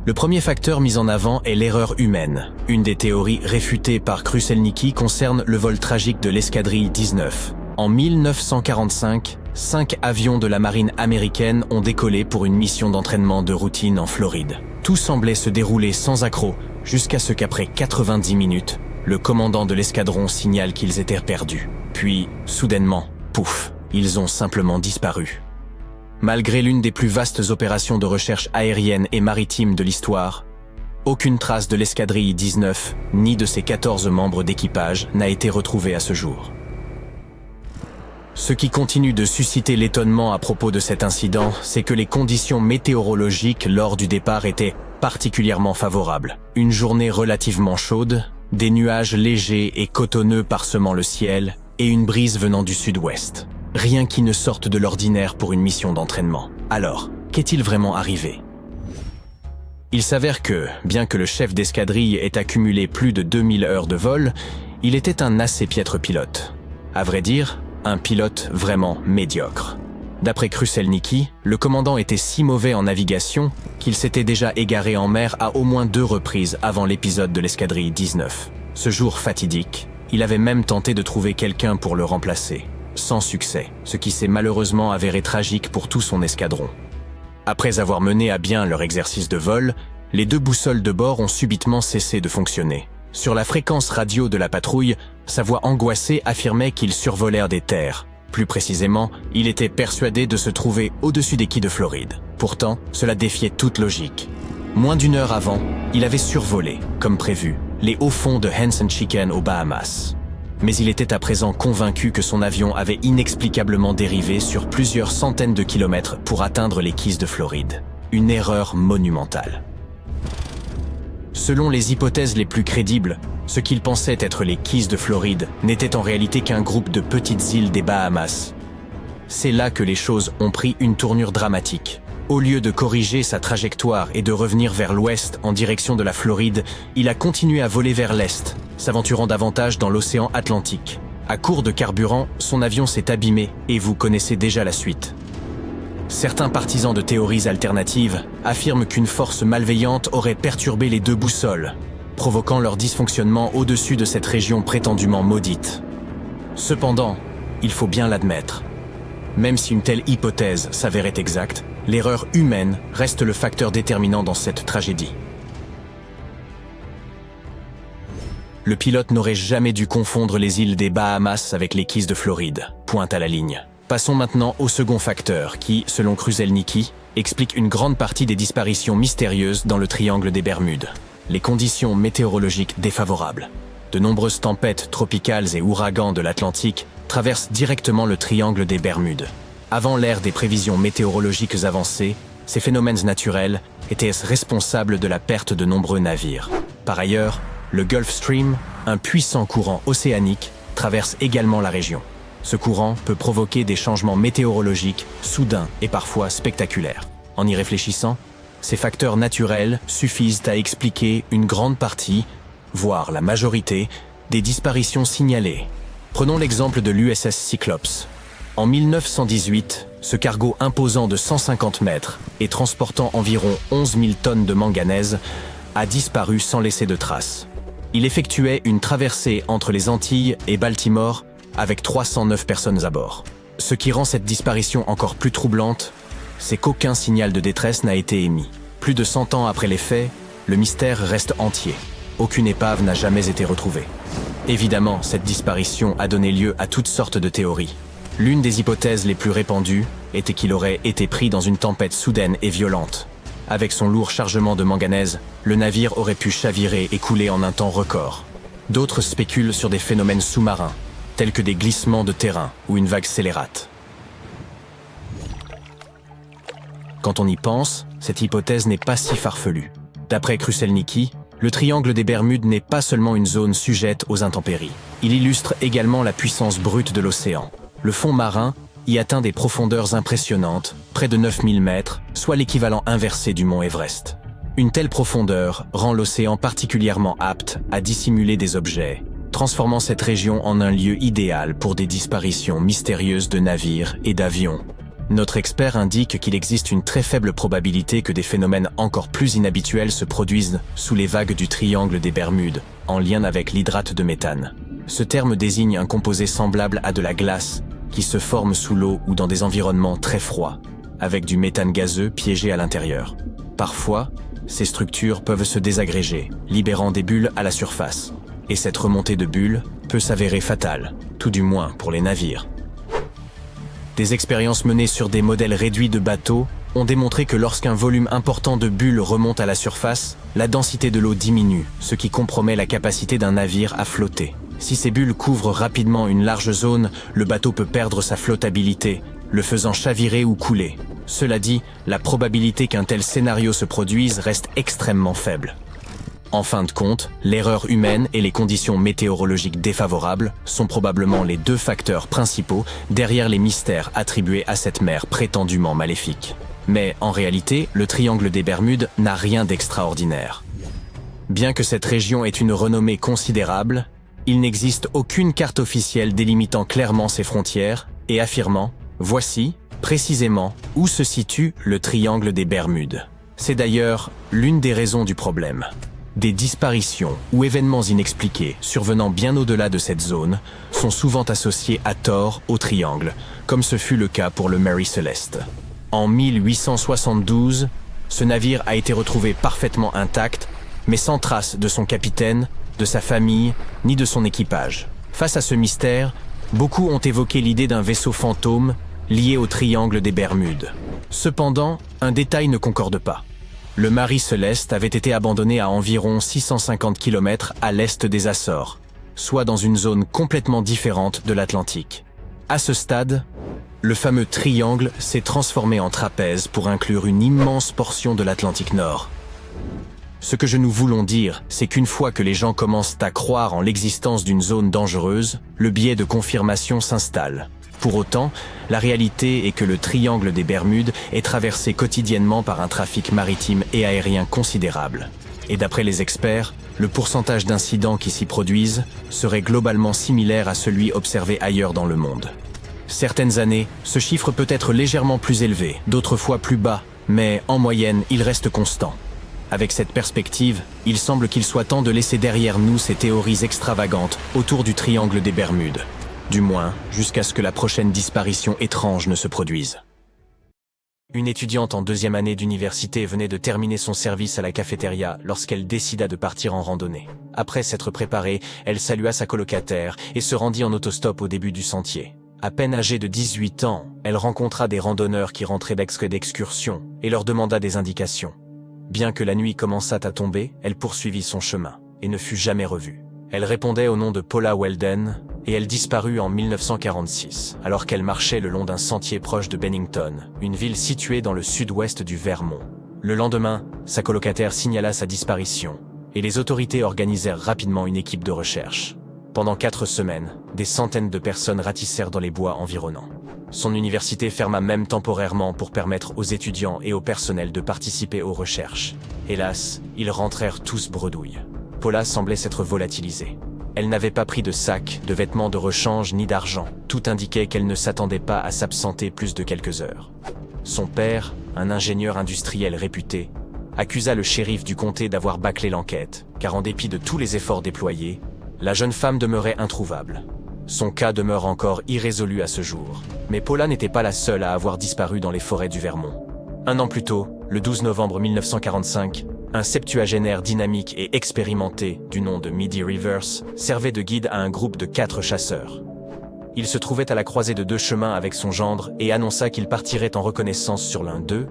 Le premier facteur mis en avant est l'erreur humaine. Une des théories réfutées par Kruszelnicki concerne le vol tragique de l'escadrille 19. En 1945, 5 avions de la marine américaine ont décollé pour une mission d'entraînement de routine en Floride. Tout semblait se dérouler sans accroc, jusqu'à ce qu'après 90 minutes, le commandant de l'escadron signale qu'ils étaient perdus. Puis, soudainement, pouf, ils ont simplement disparu. Malgré l'une des plus vastes opérations de recherche aérienne et maritime de l'histoire, aucune trace de l'escadrille 19, ni de ses 14 membres d'équipage, n'a été retrouvée à ce jour. Ce qui continue de susciter l'étonnement à propos de cet incident, c'est que les conditions météorologiques lors du départ étaient particulièrement favorables. Une journée relativement chaude, des nuages légers et cotonneux parsemant le ciel, et une brise venant du sud-ouest. Rien qui ne sorte de l'ordinaire pour une mission d'entraînement. Alors, qu'est-il vraiment arrivé? Il s'avère que, bien que le chef d'escadrille ait accumulé plus de 2000 heures de vol, il était un assez piètre pilote. À vrai dire, un pilote vraiment médiocre. D'après Kruszelnicki, le commandant était si mauvais en navigation qu'il s'était déjà égaré en mer à au moins 2 reprises avant l'épisode de l'escadrille 19. Ce jour fatidique, il avait même tenté de trouver quelqu'un pour le remplacer. Sans succès, ce qui s'est malheureusement avéré tragique pour tout son escadron. Après avoir mené à bien leur exercice de vol, les 2 boussoles de bord ont subitement cessé de fonctionner. Sur la fréquence radio de la patrouille, sa voix angoissée affirmait qu'ils survolèrent des terres. Plus précisément, il était persuadé de se trouver au-dessus des quais de Floride. Pourtant, cela défiait toute logique. Moins d'1 heure avant, il avait survolé, comme prévu, les hauts fonds de Henson Chicken aux Bahamas. Mais il était à présent convaincu que son avion avait inexplicablement dérivé sur plusieurs centaines de kilomètres pour atteindre les quais de Floride. Une erreur monumentale. Selon les hypothèses les plus crédibles, ce qu'il pensait être les quais de Floride n'était en réalité qu'un groupe de petites îles des Bahamas. C'est là que les choses ont pris une tournure dramatique. Au lieu de corriger sa trajectoire et de revenir vers l'ouest en direction de la Floride, il a continué à voler vers l'est, s'aventurant davantage dans l'océan Atlantique. À court de carburant, son avion s'est abîmé et vous connaissez déjà la suite. Certains partisans de théories alternatives affirment qu'une force malveillante aurait perturbé les 2 boussoles, provoquant leur dysfonctionnement au-dessus de cette région prétendument maudite. Cependant, il faut bien l'admettre, même si une telle hypothèse s'avérait exacte, l'erreur humaine reste le facteur déterminant dans cette tragédie. Le pilote n'aurait jamais dû confondre les îles des Bahamas avec les quais de Floride, pointe à la ligne. Passons maintenant au second facteur qui, selon Kruszelnicki, explique une grande partie des disparitions mystérieuses dans le triangle des Bermudes. Les conditions météorologiques défavorables. De nombreuses tempêtes tropicales et ouragans de l'Atlantique traversent directement le triangle des Bermudes. Avant l'ère des prévisions météorologiques avancées, ces phénomènes naturels étaient responsables de la perte de nombreux navires. Par ailleurs, le Gulf Stream, un puissant courant océanique, traverse également la région. Ce courant peut provoquer des changements météorologiques soudains et parfois spectaculaires. En y réfléchissant, ces facteurs naturels suffisent à expliquer une grande partie, voire la majorité, des disparitions signalées. Prenons l'exemple de l'USS Cyclops. En 1918, ce cargo imposant de 150 mètres et transportant environ 11 000 tonnes de manganèse a disparu sans laisser de traces. Il effectuait une traversée entre les Antilles et Baltimore avec 309 personnes à bord. Ce qui rend cette disparition encore plus troublante, c'est qu'aucun signal de détresse n'a été émis. Plus de 100 ans après les faits, le mystère reste entier. aucune épave n'a jamais été retrouvée. Évidemment, cette disparition a donné lieu à toutes sortes de théories. L'une des hypothèses les plus répandues était qu'il aurait été pris dans une tempête soudaine et violente. Avec son lourd chargement de manganèse, le navire aurait pu chavirer et couler en un temps record. D'autres spéculent sur des phénomènes sous-marins, tels que des glissements de terrain ou une vague scélérate. Quand on y pense, cette hypothèse n'est pas si farfelue. D'après Kruszelnicki, le triangle des Bermudes n'est pas seulement une zone sujette aux intempéries. Il illustre également la puissance brute de l'océan. Le fond marin y atteint des profondeurs impressionnantes, près de 9000 mètres, soit l'équivalent inversé du mont Everest. Une telle profondeur rend l'océan particulièrement apte à dissimuler des objets, transformant cette région en un lieu idéal pour des disparitions mystérieuses de navires et d'avions. Notre expert indique qu'il existe une très faible probabilité que des phénomènes encore plus inhabituels se produisent sous les vagues du triangle des Bermudes, en lien avec l'hydrate de méthane. Ce terme désigne un composé semblable à de la glace qui se forme sous l'eau ou dans des environnements très froids, avec du méthane gazeux piégé à l'intérieur. Parfois, ces structures peuvent se désagréger, libérant des bulles à la surface. Et cette remontée de bulles peut s'avérer fatale, tout du moins pour les navires. Des expériences menées sur des modèles réduits de bateaux ont démontré que lorsqu'un volume important de bulles remonte à la surface, la densité de l'eau diminue, ce qui compromet la capacité d'un navire à flotter. Si ces bulles couvrent rapidement une large zone, le bateau peut perdre sa flottabilité, le faisant chavirer ou couler. Cela dit, la probabilité qu'un tel scénario se produise reste extrêmement faible. En fin de compte, l'erreur humaine et les conditions météorologiques défavorables sont probablement les deux facteurs principaux derrière les mystères attribués à cette mer prétendument maléfique. Mais en réalité, le triangle des Bermudes n'a rien d'extraordinaire. Bien que cette région ait une renommée considérable, il n'existe aucune carte officielle délimitant clairement ses frontières et affirmant « Voici, précisément, où se situe le triangle des Bermudes ». C'est d'ailleurs l'une des raisons du problème. Des disparitions ou événements inexpliqués survenant bien au-delà de cette zone sont souvent associés à tort au triangle, comme ce fut le cas pour le Mary Celeste. En 1872, ce navire a été retrouvé parfaitement intact, mais sans trace de son capitaine, de sa famille, ni de son équipage. Face à ce mystère, beaucoup ont évoqué l'idée d'un vaisseau fantôme lié au triangle des Bermudes. Cependant, un détail ne concorde pas. Le Mary Celeste avait été abandonné à environ 650 km à l'est des Açores, soit dans une zone complètement différente de l'Atlantique. À ce stade, le fameux triangle s'est transformé en trapèze pour inclure une immense portion de l'Atlantique Nord. Ce que nous voulons dire, c'est qu'une fois que les gens commencent à croire en l'existence d'une zone dangereuse, le biais de confirmation s'installe. Pour autant, la réalité est que le triangle des Bermudes est traversé quotidiennement par un trafic maritime et aérien considérable. Et d'après les experts, le pourcentage d'incidents qui s'y produisent serait globalement similaire à celui observé ailleurs dans le monde. Certaines années, ce chiffre peut être légèrement plus élevé, d'autres fois plus bas, mais en moyenne, il reste constant. Avec cette perspective, il semble qu'il soit temps de laisser derrière nous ces théories extravagantes autour du triangle des Bermudes. Du moins, jusqu'à ce que la prochaine disparition étrange ne se produise. Une étudiante en 2e année d'université venait de terminer son service à la cafétéria lorsqu'elle décida de partir en randonnée. Après s'être préparée, elle salua sa colocataire et se rendit en autostop au début du sentier. À peine âgée de 18 ans, elle rencontra des randonneurs qui rentraient d'excursion et leur demanda des indications. Bien que la nuit commençât à tomber, elle poursuivit son chemin et ne fut jamais revue. Elle répondait au nom de Paula Weldon et elle disparut en 1946, alors qu'elle marchait le long d'un sentier proche de Bennington, une ville située dans le sud-ouest du Vermont. Le lendemain, sa colocataire signala sa disparition et les autorités organisèrent rapidement une équipe de recherche. Pendant 4 semaines, des centaines de personnes ratissèrent dans les bois environnants. Son université ferma même temporairement pour permettre aux étudiants et au personnel de participer aux recherches. Hélas, ils rentrèrent tous bredouilles. Paula semblait s'être volatilisée. Elle n'avait pas pris de sac, de vêtements de rechange ni d'argent. Tout indiquait qu'elle ne s'attendait pas à s'absenter plus de quelques heures. Son père, un ingénieur industriel réputé, accusa le shérif du comté d'avoir bâclé l'enquête, car en dépit de tous les efforts déployés, la jeune femme demeurait introuvable. Son cas demeure encore irrésolu à ce jour. Mais Paula n'était pas la seule à avoir disparu dans les forêts du Vermont. 1 an plus tôt, le 12 novembre 1945, Un septuagénaire dynamique et expérimenté, du nom de Midi Rivers, servait de guide à un groupe de 4 chasseurs. Il se trouvait à la croisée de 2 chemins avec son gendre et annonça qu'il partirait en reconnaissance sur l'un d'eux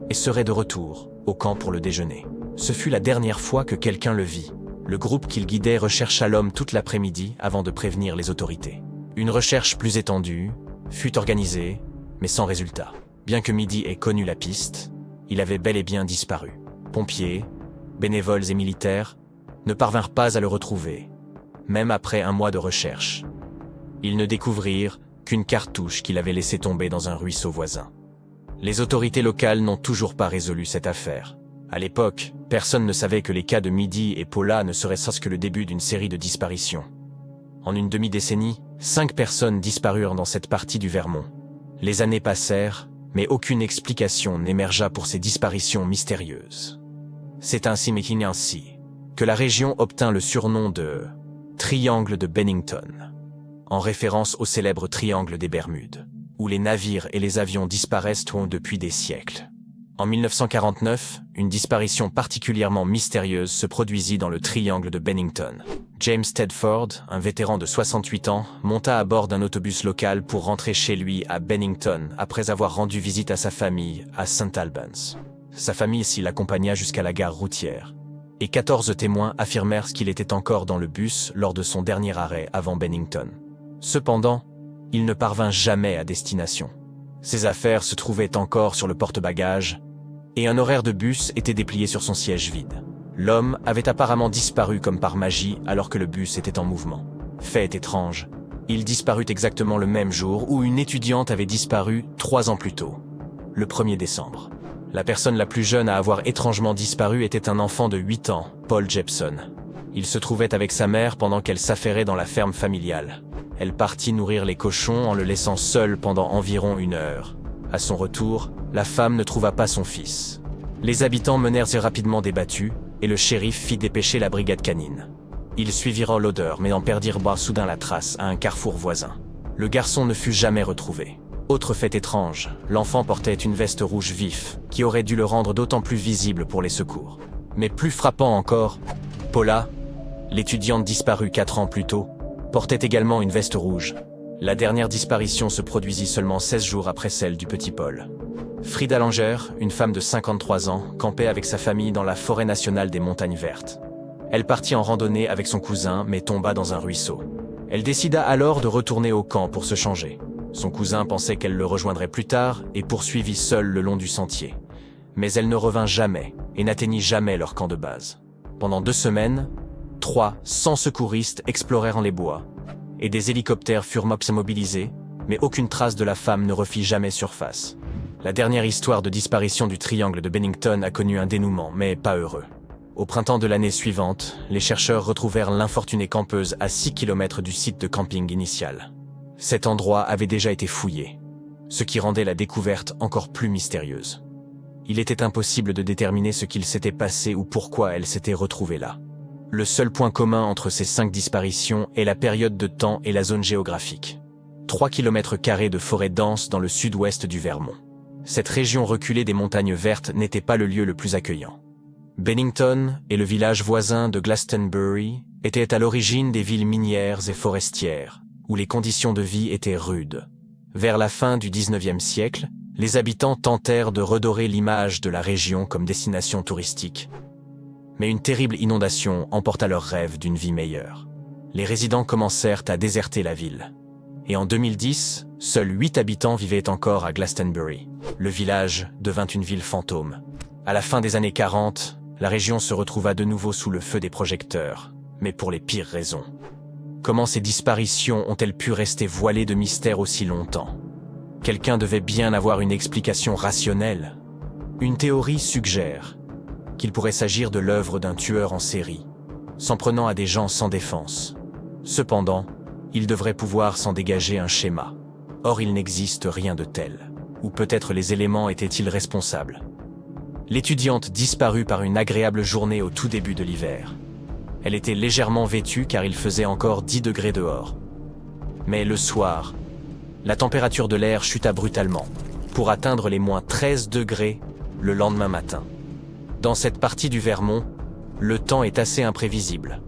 et serait de retour au camp pour le déjeuner. Ce fut la dernière fois que quelqu'un le vit. Le groupe qu'il guidait rechercha l'homme toute l'après-midi avant de prévenir les autorités. Une recherche plus étendue fut organisée, mais sans résultat. Bien que Midi ait connu la piste, il avait bel et bien disparu. Pompiers, bénévoles et militaires ne parvinrent pas à le retrouver, même après un mois de recherche. Ils ne découvrirent qu'une cartouche qu'il avait laissée tomber dans un ruisseau voisin. Les autorités locales n'ont toujours pas résolu cette affaire. À l'époque, personne ne savait que les cas de Midi et Paula ne seraient que le début d'une série de disparitions. En une demi-décennie, 5 personnes disparurent dans cette partie du Vermont. Les années passèrent, mais aucune explication n'émergea pour ces disparitions mystérieuses. C'est ainsi que la région obtint le surnom de « Triangle de Bennington », en référence au célèbre triangle des Bermudes, où les navires et les avions disparaissent depuis des siècles. En 1949, une disparition particulièrement mystérieuse se produisit dans le triangle de Bennington. James Tedford, un vétéran de 68 ans, monta à bord d'un autobus local pour rentrer chez lui à Bennington après avoir rendu visite à sa famille à St. Albans. Sa famille s'y l'accompagna jusqu'à la gare routière, et 14 témoins affirmèrent qu'il était encore dans le bus lors de son dernier arrêt avant Bennington. Cependant, il ne parvint jamais à destination. Ses affaires se trouvaient encore sur le porte-bagages, et un horaire de bus était déplié sur son siège vide. L'homme avait apparemment disparu comme par magie alors que le bus était en mouvement. Fait étrange, il disparut exactement le même jour où une étudiante avait disparu 3 ans plus tôt, le 1er décembre. La personne la plus jeune à avoir étrangement disparu était un enfant de 8 ans, Paul Jepson. Il se trouvait avec sa mère pendant qu'elle s'affairait dans la ferme familiale. Elle partit nourrir les cochons en le laissant seul pendant environ 1 heure. À son retour, la femme ne trouva pas son fils. Les habitants menèrent rapidement des battues, et le shérif fit dépêcher la brigade canine. Ils suivirent l'odeur mais en perdirent soudain la trace à un carrefour voisin. Le garçon ne fut jamais retrouvé. Autre fait étrange, l'enfant portait une veste rouge vif, qui aurait dû le rendre d'autant plus visible pour les secours. Mais plus frappant encore, Paula, l'étudiante disparue 4 ans plus tôt, portait également une veste rouge. La dernière disparition se produisit seulement 16 jours après celle du petit Paul. Frida Langer, une femme de 53 ans, campait avec sa famille dans la forêt nationale des Montagnes Vertes. Elle partit en randonnée avec son cousin mais tomba dans un ruisseau. Elle décida alors de retourner au camp pour se changer. Son cousin pensait qu'elle le rejoindrait plus tard et poursuivit seule le long du sentier. Mais elle ne revint jamais et n'atteignit jamais leur camp de base. Pendant 2 semaines, 300 secouristes explorèrent les bois et des hélicoptères furent mobilisés, mais aucune trace de la femme ne refit jamais surface. La dernière histoire de disparition du triangle de Bennington a connu un dénouement, mais pas heureux. Au printemps de l'année suivante, les chercheurs retrouvèrent l'infortunée campeuse à 6 km du site de camping initial. Cet endroit avait déjà été fouillé, ce qui rendait la découverte encore plus mystérieuse. Il était impossible de déterminer ce qu'il s'était passé ou pourquoi elle s'était retrouvée là. Le seul point commun entre ces 5 disparitions est la période de temps et la zone géographique. 3 km² de forêt dense dans le sud-ouest du Vermont. Cette région reculée des montagnes vertes n'était pas le lieu le plus accueillant. Bennington et le village voisin de Glastonbury étaient à l'origine des villes minières et forestières, où les conditions de vie étaient rudes. Vers la fin du XIXe siècle, les habitants tentèrent de redorer l'image de la région comme destination touristique. Mais une terrible inondation emporta leur rêve d'une vie meilleure. Les résidents commencèrent à déserter la ville. Et en 2010, seuls 8 habitants vivaient encore à Glastonbury. Le village devint une ville fantôme. À la fin des années 40, la région se retrouva de nouveau sous le feu des projecteurs, mais pour les pires raisons. Comment ces disparitions ont-elles pu rester voilées de mystère aussi longtemps? Quelqu'un devait bien avoir une explication rationnelle. Une théorie suggère qu'il pourrait s'agir de l'œuvre d'un tueur en série, s'en prenant à des gens sans défense. Cependant, il devrait pouvoir s'en dégager un schéma. Or, il n'existe rien de tel. Ou peut-être les éléments étaient-ils responsables? L'étudiante disparut par une agréable journée au tout début de l'hiver. Elle était légèrement vêtue car il faisait encore 10 degrés dehors. Mais le soir, la température de l'air chuta brutalement, pour atteindre les -13 degrés le lendemain matin. Dans cette partie du Vermont, le temps est assez imprévisible.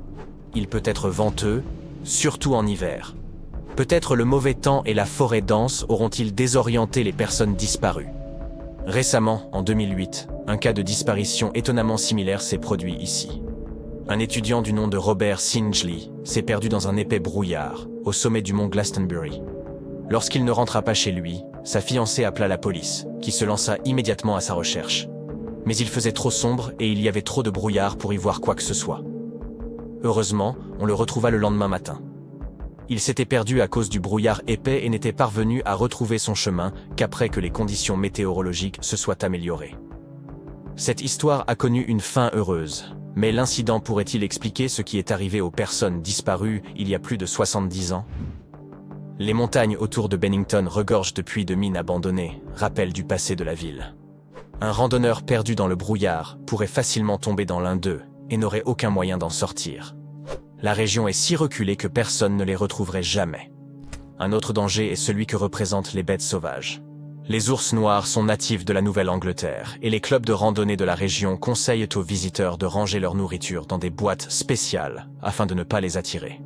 Il peut être venteux, surtout en hiver. Peut-être le mauvais temps et la forêt dense auront-ils désorienté les personnes disparues. Récemment, en 2008, un cas de disparition étonnamment similaire s'est produit ici. Un étudiant du nom de Robert Singley s'est perdu dans un épais brouillard, au sommet du mont Glastonbury. Lorsqu'il ne rentra pas chez lui, sa fiancée appela la police, qui se lança immédiatement à sa recherche. Mais il faisait trop sombre et il y avait trop de brouillard pour y voir quoi que ce soit. Heureusement, on le retrouva le lendemain matin. Il s'était perdu à cause du brouillard épais et n'était parvenu à retrouver son chemin qu'après que les conditions météorologiques se soient améliorées. Cette histoire a connu une fin heureuse, mais l'incident pourrait-il expliquer ce qui est arrivé aux personnes disparues il y a plus de 70 ans? Les montagnes autour de Bennington regorgent de puits de mines abandonnés, rappel du passé de la ville. Un randonneur perdu dans le brouillard pourrait facilement tomber dans l'un d'eux et n'aurait aucun moyen d'en sortir. La région est si reculée que personne ne les retrouverait jamais. Un autre danger est celui que représentent les bêtes sauvages. Les ours noirs sont natifs de la Nouvelle-Angleterre et les clubs de randonnée de la région conseillent aux visiteurs de ranger leur nourriture dans des boîtes spéciales afin de ne pas les attirer.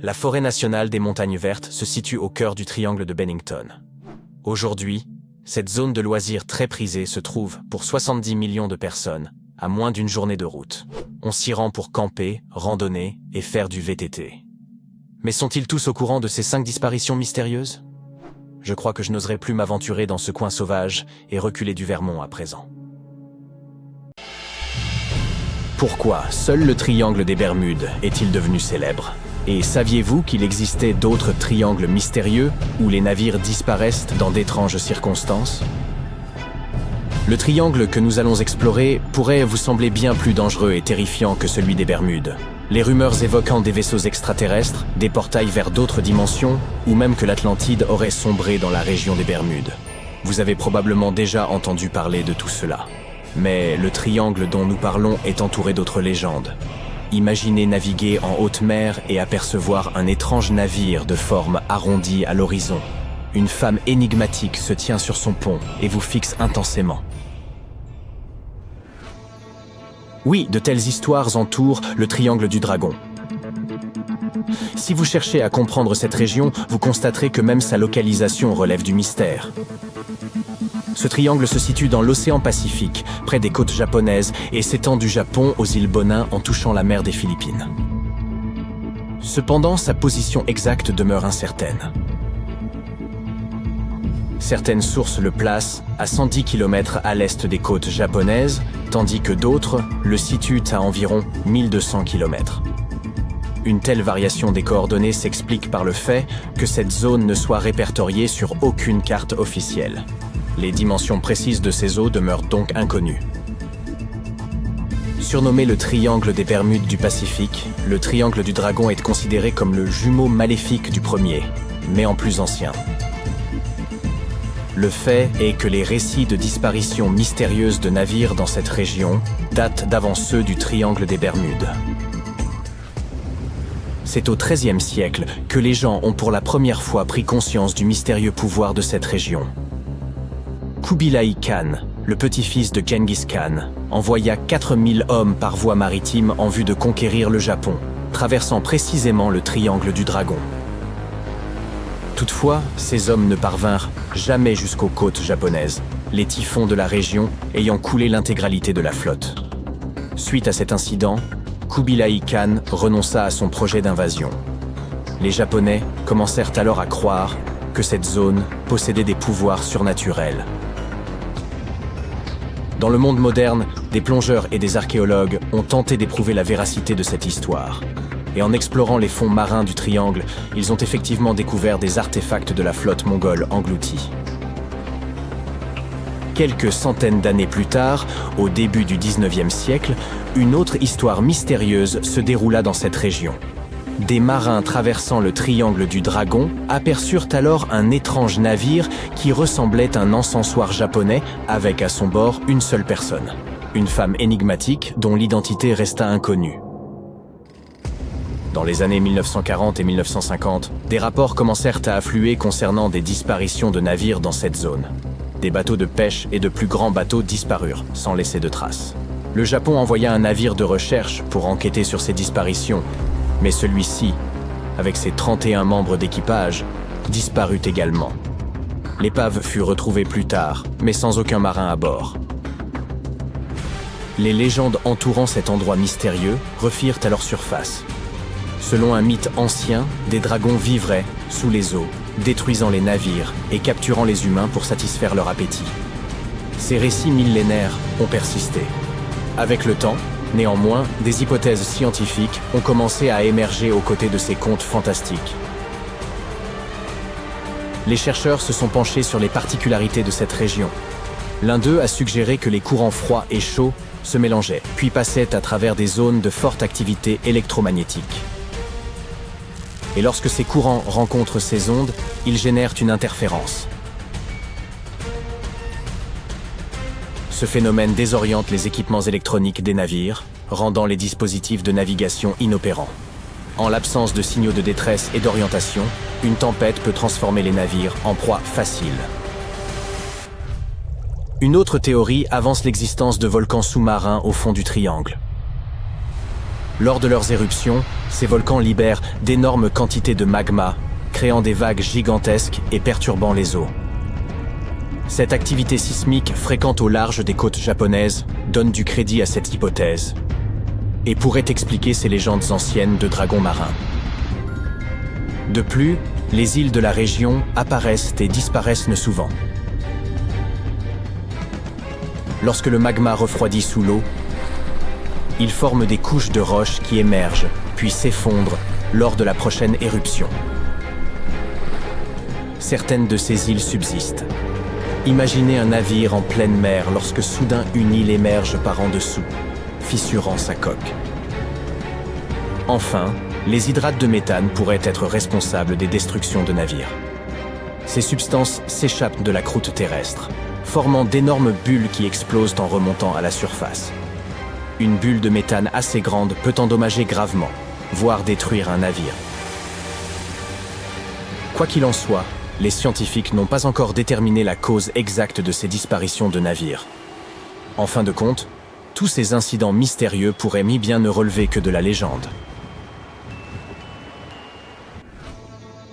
La forêt nationale des Montagnes Vertes se situe au cœur du triangle de Bennington. Aujourd'hui, cette zone de loisirs très prisée se trouve pour 70 millions de personnes, à moins d'une journée de route. On s'y rend pour camper, randonner et faire du VTT. Mais sont-ils tous au courant de ces 5 disparitions mystérieuses? Je crois que je n'oserais plus m'aventurer dans ce coin sauvage et reculer du Vermont à présent. Pourquoi seul le triangle des Bermudes est-il devenu célèbre? Et saviez-vous qu'il existait d'autres triangles mystérieux où les navires disparaissent dans d'étranges circonstances? Le triangle que nous allons explorer pourrait vous sembler bien plus dangereux et terrifiant que celui des Bermudes. Les rumeurs évoquant des vaisseaux extraterrestres, des portails vers d'autres dimensions, ou même que l'Atlantide aurait sombré dans la région des Bermudes. Vous avez probablement déjà entendu parler de tout cela. Mais le triangle dont nous parlons est entouré d'autres légendes. Imaginez naviguer en haute mer et apercevoir un étrange navire de forme arrondie à l'horizon. Une femme énigmatique se tient sur son pont et vous fixe intensément. Oui, de telles histoires entourent le triangle du dragon. Si vous cherchez à comprendre cette région, vous constaterez que même sa localisation relève du mystère. Ce triangle se situe dans l'océan Pacifique, près des côtes japonaises, et s'étend du Japon aux îles Bonin en touchant la mer des Philippines. Cependant, sa position exacte demeure incertaine. Certaines sources le placent à 110 km à l'est des côtes japonaises, tandis que d'autres le situent à environ 1200 km. Une telle variation des coordonnées s'explique par le fait que cette zone ne soit répertoriée sur aucune carte officielle. Les dimensions précises de ces eaux demeurent donc inconnues. Surnommé le triangle des Bermudes du Pacifique, le triangle du dragon est considéré comme le jumeau maléfique du premier, mais en plus ancien. Le fait est que les récits de disparitions mystérieuses de navires dans cette région datent d'avant ceux du triangle des Bermudes. C'est au XIIIe siècle que les gens ont pour la première fois pris conscience du mystérieux pouvoir de cette région. Kubilai Khan, le petit-fils de Genghis Khan, envoya 4000 hommes par voie maritime en vue de conquérir le Japon, traversant précisément le triangle du dragon. Toutefois, ces hommes ne parvinrent jamais jusqu'aux côtes japonaises, les typhons de la région ayant coulé l'intégralité de la flotte. Suite à cet incident, Kubilai Khan renonça à son projet d'invasion. Les Japonais commencèrent alors à croire que cette zone possédait des pouvoirs surnaturels. Dans le monde moderne, des plongeurs et des archéologues ont tenté d'éprouver la véracité de cette histoire. Et en explorant les fonds marins du triangle, ils ont effectivement découvert des artefacts de la flotte mongole engloutie. Quelques centaines d'années plus tard, au début du XIXe siècle, une autre histoire mystérieuse se déroula dans cette région. Des marins traversant le triangle du dragon aperçurent alors un étrange navire qui ressemblait à un encensoir japonais avec à son bord une seule personne, une femme énigmatique dont l'identité resta inconnue. Dans les années 1940 et 1950, des rapports commencèrent à affluer concernant des disparitions de navires dans cette zone. Des bateaux de pêche et de plus grands bateaux disparurent, sans laisser de traces. Le Japon envoya un navire de recherche pour enquêter sur ces disparitions, mais celui-ci, avec ses 31 membres d'équipage, disparut également. L'épave fut retrouvée plus tard, mais sans aucun marin à bord. Les légendes entourant cet endroit mystérieux refirent à leur surface. Selon un mythe ancien, des dragons vivraient sous les eaux, détruisant les navires et capturant les humains pour satisfaire leur appétit. Ces récits millénaires ont persisté. Avec le temps, néanmoins, des hypothèses scientifiques ont commencé à émerger aux côtés de ces contes fantastiques. Les chercheurs se sont penchés sur les particularités de cette région. L'un d'eux a suggéré que les courants froids et chauds se mélangeaient, puis passaient à travers des zones de forte activité électromagnétique. Et lorsque ces courants rencontrent ces ondes, ils génèrent une interférence. Ce phénomène désoriente les équipements électroniques des navires, rendant les dispositifs de navigation inopérants. En l'absence de signaux de détresse et d'orientation, une tempête peut transformer les navires en proie facile. Une autre théorie avance l'existence de volcans sous-marins au fond du triangle. Lors de leurs éruptions, ces volcans libèrent d'énormes quantités de magma, créant des vagues gigantesques et perturbant les eaux. Cette activité sismique fréquente au large des côtes japonaises donne du crédit à cette hypothèse et pourrait expliquer ces légendes anciennes de dragons marins. De plus, les îles de la région apparaissent et disparaissent souvent. Lorsque le magma refroidit sous l'eau, il forme des couches de roches qui émergent, puis s'effondrent lors de la prochaine éruption. Certaines de ces îles subsistent. Imaginez un navire en pleine mer lorsque soudain une île émerge par en dessous, fissurant sa coque. Enfin, les hydrates de méthane pourraient être responsables des destructions de navires. Ces substances s'échappent de la croûte terrestre, formant d'énormes bulles qui explosent en remontant à la surface. Une bulle de méthane assez grande peut endommager gravement, voire détruire un navire. Quoi qu'il en soit, les scientifiques n'ont pas encore déterminé la cause exacte de ces disparitions de navires. En fin de compte, tous ces incidents mystérieux pourraient bien ne relever que de la légende.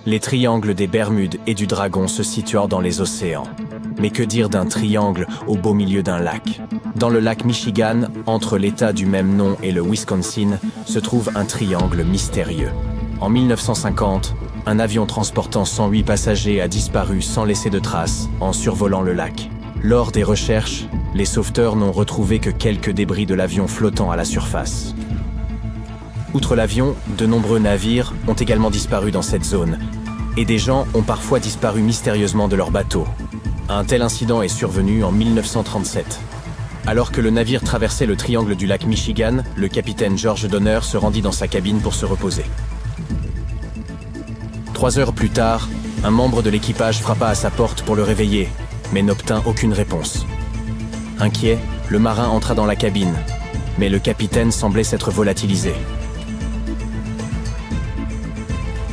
Les triangles des Bermudes et du Dragon se situent dans les océans. Mais que dire d'un triangle au beau milieu d'un lac? Dans le lac Michigan, entre l'État du même nom et le Wisconsin, se trouve un triangle mystérieux. En 1950, un avion transportant 108 passagers a disparu sans laisser de traces en survolant le lac. Lors des recherches, les sauveteurs n'ont retrouvé que quelques débris de l'avion flottant à la surface. Outre l'avion, de nombreux navires ont également disparu dans cette zone, et des gens ont parfois disparu mystérieusement de leur bateau. Un tel incident est survenu en 1937. Alors que le navire traversait le triangle du lac Michigan, le capitaine George Donner se rendit dans sa cabine pour se reposer. 3 heures plus tard, un membre de l'équipage frappa à sa porte pour le réveiller, mais n'obtint aucune réponse. Inquiet, le marin entra dans la cabine, mais le capitaine semblait s'être volatilisé.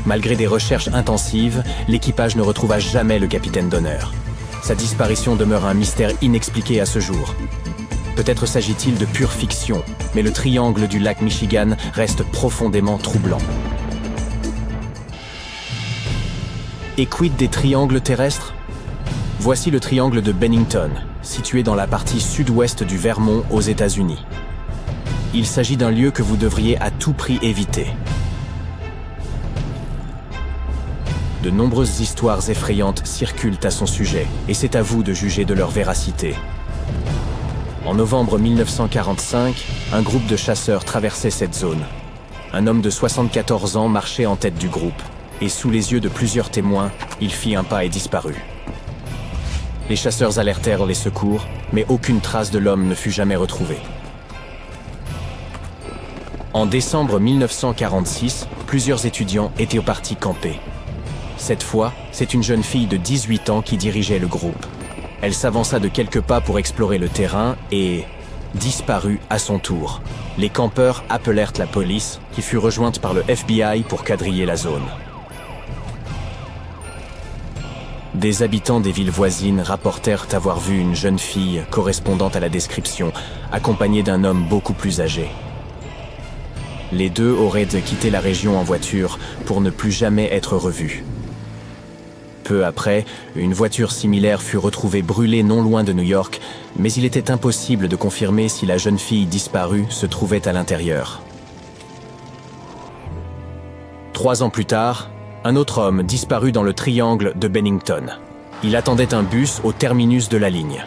Malgré des recherches intensives, l'équipage ne retrouva jamais le capitaine Donner. Sa disparition demeure un mystère inexpliqué à ce jour. Peut-être s'agit-il de pure fiction, mais le triangle du lac Michigan reste profondément troublant. Et quid des triangles terrestres? Voici le triangle de Bennington, situé dans la partie sud-ouest du Vermont aux États-Unis. Il s'agit d'un lieu que vous devriez à tout prix éviter. De nombreuses histoires effrayantes circulent à son sujet, et c'est à vous de juger de leur véracité. En novembre 1945, un groupe de chasseurs traversait cette zone. Un homme de 74 ans marchait en tête du groupe, et sous les yeux de plusieurs témoins, il fit un pas et disparut. Les chasseurs alertèrent les secours, mais aucune trace de l'homme ne fut jamais retrouvée. En décembre 1946, plusieurs étudiants étaient partis camper. Cette fois, c'est une jeune fille de 18 ans qui dirigeait le groupe. Elle s'avança de quelques pas pour explorer le terrain et disparut à son tour. Les campeurs appelèrent la police, qui fut rejointe par le FBI pour quadriller la zone. Des habitants des villes voisines rapportèrent avoir vu une jeune fille correspondant à la description, accompagnée d'un homme beaucoup plus âgé. Les deux auraient quitté la région en voiture pour ne plus jamais être revus. Peu après, une voiture similaire fut retrouvée brûlée non loin de New York, mais il était impossible de confirmer si la jeune fille disparue se trouvait à l'intérieur. 3 ans plus tard, un autre homme disparut dans le triangle de Bennington. Il attendait un bus au terminus de la ligne.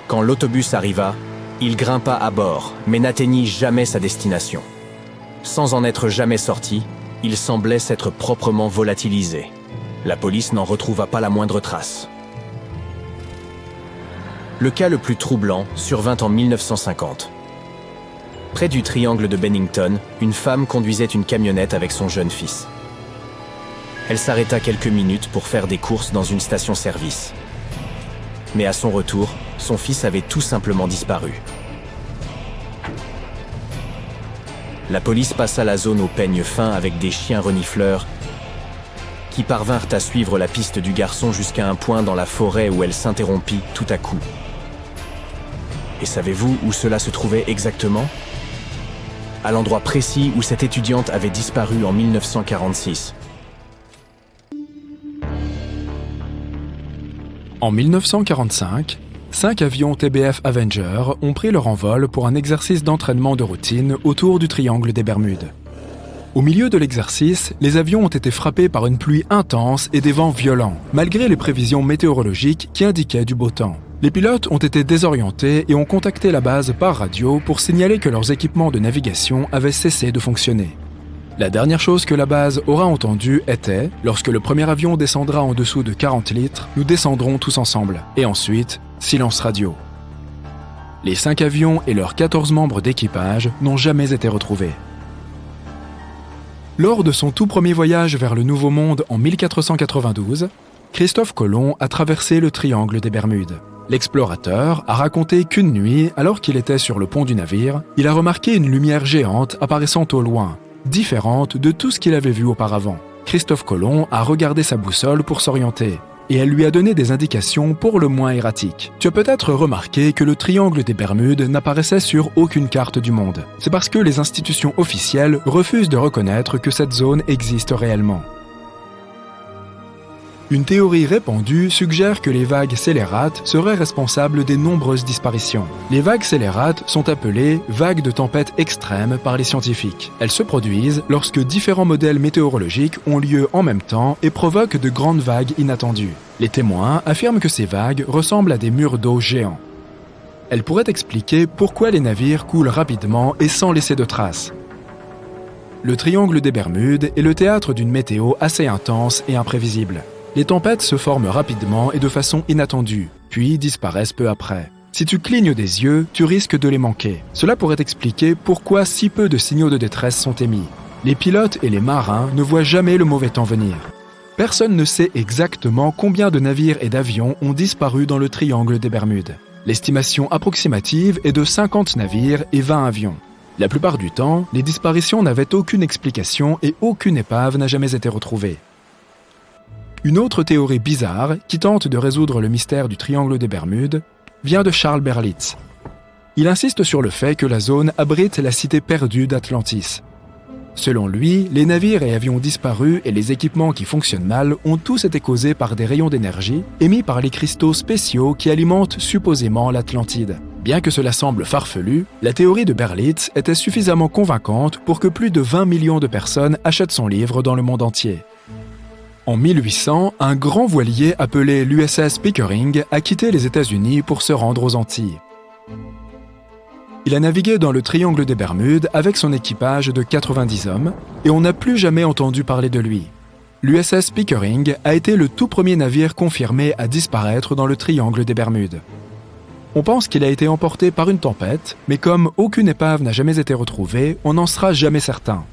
Quand l'autobus arriva, il grimpa à bord, mais n'atteignit jamais sa destination. Sans en être jamais sorti, il semblait s'être proprement volatilisé. La police n'en retrouva pas la moindre trace. Le cas le plus troublant survint en 1950. Près du triangle de Bennington, une femme conduisait une camionnette avec son jeune fils. Elle s'arrêta quelques minutes pour faire des courses dans une station-service. Mais à son retour, son fils avait tout simplement disparu. La police passa la zone au peigne fin avec des chiens renifleurs qui parvinrent à suivre la piste du garçon jusqu'à un point dans la forêt où elle s'interrompit tout à coup. Et savez-vous où cela se trouvait exactement ? À l'endroit précis où cette étudiante avait disparu en 1946. En 1945, 5 avions TBF Avenger ont pris leur envol pour un exercice d'entraînement de routine autour du triangle des Bermudes. Au milieu de l'exercice, les avions ont été frappés par une pluie intense et des vents violents, malgré les prévisions météorologiques qui indiquaient du beau temps. Les pilotes ont été désorientés et ont contacté la base par radio pour signaler que leurs équipements de navigation avaient cessé de fonctionner. La dernière chose que la base aura entendue était « Lorsque le premier avion descendra en dessous de 40 litres, nous descendrons tous ensemble. » Et ensuite, silence radio. Les 5 avions et leurs 14 membres d'équipage n'ont jamais été retrouvés. Lors de son tout premier voyage vers le Nouveau Monde en 1492, Christophe Colomb a traversé le triangle des Bermudes. L'explorateur a raconté qu'une nuit, alors qu'il était sur le pont du navire, il a remarqué une lumière géante apparaissant au loin, différente de tout ce qu'il avait vu auparavant. Christophe Colomb a regardé sa boussole pour s'orienter, et elle lui a donné des indications pour le moins erratiques. Tu as peut-être remarqué que le triangle des Bermudes n'apparaissait sur aucune carte du monde. C'est parce que les institutions officielles refusent de reconnaître que cette zone existe réellement. Une théorie répandue suggère que les vagues scélérates seraient responsables des nombreuses disparitions. Les vagues scélérates sont appelées vagues de tempête extrêmes par les scientifiques. Elles se produisent lorsque différents modèles météorologiques ont lieu en même temps et provoquent de grandes vagues inattendues. Les témoins affirment que ces vagues ressemblent à des murs d'eau géants. Elles pourraient expliquer pourquoi les navires coulent rapidement et sans laisser de traces. Le triangle des Bermudes est le théâtre d'une météo assez intense et imprévisible. Les tempêtes se forment rapidement et de façon inattendue, puis disparaissent peu après. Si tu clignes des yeux, tu risques de les manquer. Cela pourrait expliquer pourquoi si peu de signaux de détresse sont émis. Les pilotes et les marins ne voient jamais le mauvais temps venir. Personne ne sait exactement combien de navires et d'avions ont disparu dans le triangle des Bermudes. L'estimation approximative est de 50 navires et 20 avions. La plupart du temps, les disparitions n'avaient aucune explication et aucune épave n'a jamais été retrouvée. Une autre théorie bizarre, qui tente de résoudre le mystère du triangle des Bermudes, vient de Charles Berlitz. Il insiste sur le fait que la zone abrite la cité perdue d'Atlantis. Selon lui, les navires et avions disparus et les équipements qui fonctionnent mal ont tous été causés par des rayons d'énergie émis par les cristaux spéciaux qui alimentent supposément l'Atlantide. Bien que cela semble farfelu, la théorie de Berlitz était suffisamment convaincante pour que plus de 20 millions de personnes achètent son livre dans le monde entier. En 1800, un grand voilier appelé l'USS Pickering a quitté les États-Unis pour se rendre aux Antilles. Il a navigué dans le triangle des Bermudes avec son équipage de 90 hommes et on n'a plus jamais entendu parler de lui. L'USS Pickering a été le tout premier navire confirmé à disparaître dans le triangle des Bermudes. On pense qu'il a été emporté par une tempête, mais comme aucune épave n'a jamais été retrouvée, on n'en sera jamais certain.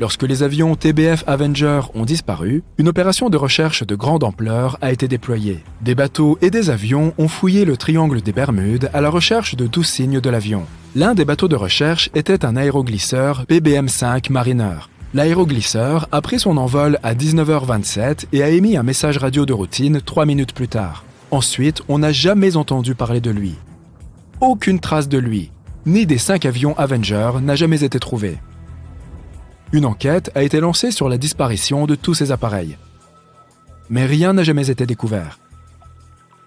Lorsque les avions TBF Avenger ont disparu, une opération de recherche de grande ampleur a été déployée. Des bateaux et des avions ont fouillé le triangle des Bermudes à la recherche de tout signe de l'avion. L'un des bateaux de recherche était un aéroglisseur PBM-5 Mariner. L'aéroglisseur a pris son envol à 19h27 et a émis un message radio de routine 3 minutes plus tard. Ensuite, on n'a jamais entendu parler de lui. Aucune trace de lui, ni des 5 avions Avenger, n'a jamais été trouvée. Une enquête a été lancée sur la disparition de tous ces appareils. Mais rien n'a jamais été découvert.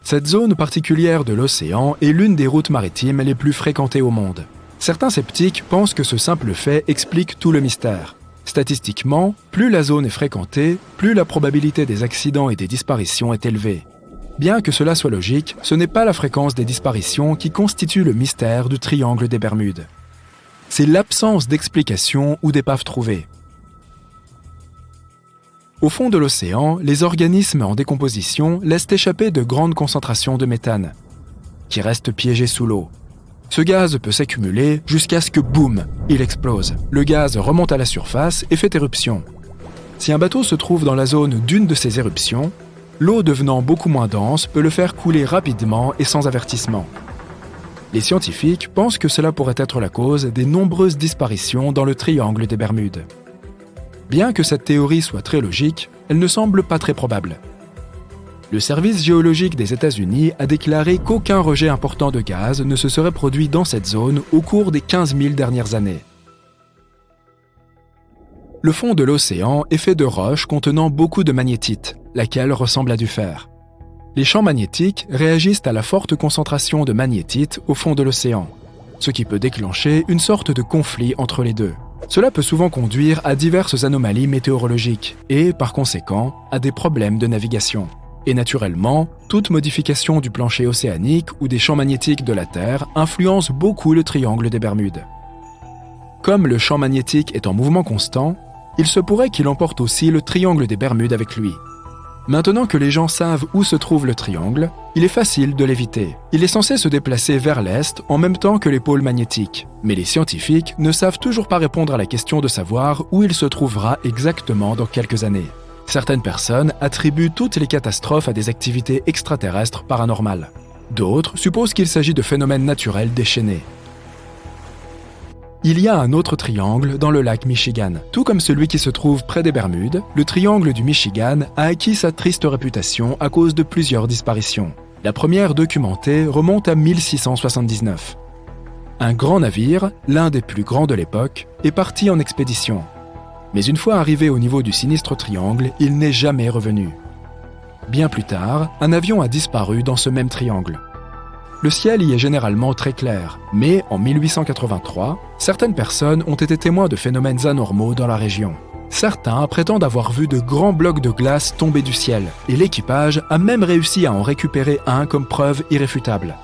Cette zone particulière de l'océan est l'une des routes maritimes les plus fréquentées au monde. Certains sceptiques pensent que ce simple fait explique tout le mystère. Statistiquement, plus la zone est fréquentée, plus la probabilité des accidents et des disparitions est élevée. Bien que cela soit logique, ce n'est pas la fréquence des disparitions qui constitue le mystère du triangle des Bermudes. C'est l'absence d'explication ou d'épave trouvée. Au fond de l'océan, les organismes en décomposition laissent échapper de grandes concentrations de méthane, qui restent piégés sous l'eau. Ce gaz peut s'accumuler jusqu'à ce que, boum, il explose. Le gaz remonte à la surface et fait éruption. Si un bateau se trouve dans la zone d'une de ces éruptions, l'eau devenant beaucoup moins dense peut le faire couler rapidement et sans avertissement. Les scientifiques pensent que cela pourrait être la cause des nombreuses disparitions dans le triangle des Bermudes. Bien que cette théorie soit très logique, elle ne semble pas très probable. Le service géologique des États-Unis a déclaré qu'aucun rejet important de gaz ne se serait produit dans cette zone au cours des 15 000 dernières années. Le fond de l'océan est fait de roches contenant beaucoup de magnétite, laquelle ressemble à du fer. Les champs magnétiques réagissent à la forte concentration de magnétite au fond de l'océan, ce qui peut déclencher une sorte de conflit entre les deux. Cela peut souvent conduire à diverses anomalies météorologiques et, par conséquent, à des problèmes de navigation. Et naturellement, toute modification du plancher océanique ou des champs magnétiques de la Terre influence beaucoup le triangle des Bermudes. Comme le champ magnétique est en mouvement constant, il se pourrait qu'il emporte aussi le triangle des Bermudes avec lui. Maintenant que les gens savent où se trouve le triangle, il est facile de l'éviter. Il est censé se déplacer vers l'est en même temps que les pôles magnétiques. Mais les scientifiques ne savent toujours pas répondre à la question de savoir où il se trouvera exactement dans quelques années. Certaines personnes attribuent toutes les catastrophes à des activités extraterrestres paranormales. D'autres supposent qu'il s'agit de phénomènes naturels déchaînés. Il y a un autre triangle dans le lac Michigan. Tout comme celui qui se trouve près des Bermudes, le triangle du Michigan a acquis sa triste réputation à cause de plusieurs disparitions. La première documentée remonte à 1679. Un grand navire, l'un des plus grands de l'époque, est parti en expédition. Mais une fois arrivé au niveau du sinistre triangle, il n'est jamais revenu. Bien plus tard, un avion a disparu dans ce même triangle. Le ciel y est généralement très clair, mais en 1883, certaines personnes ont été témoins de phénomènes anormaux dans la région. Certains prétendent avoir vu de grands blocs de glace tomber du ciel, et l'équipage a même réussi à en récupérer un comme preuve irréfutable.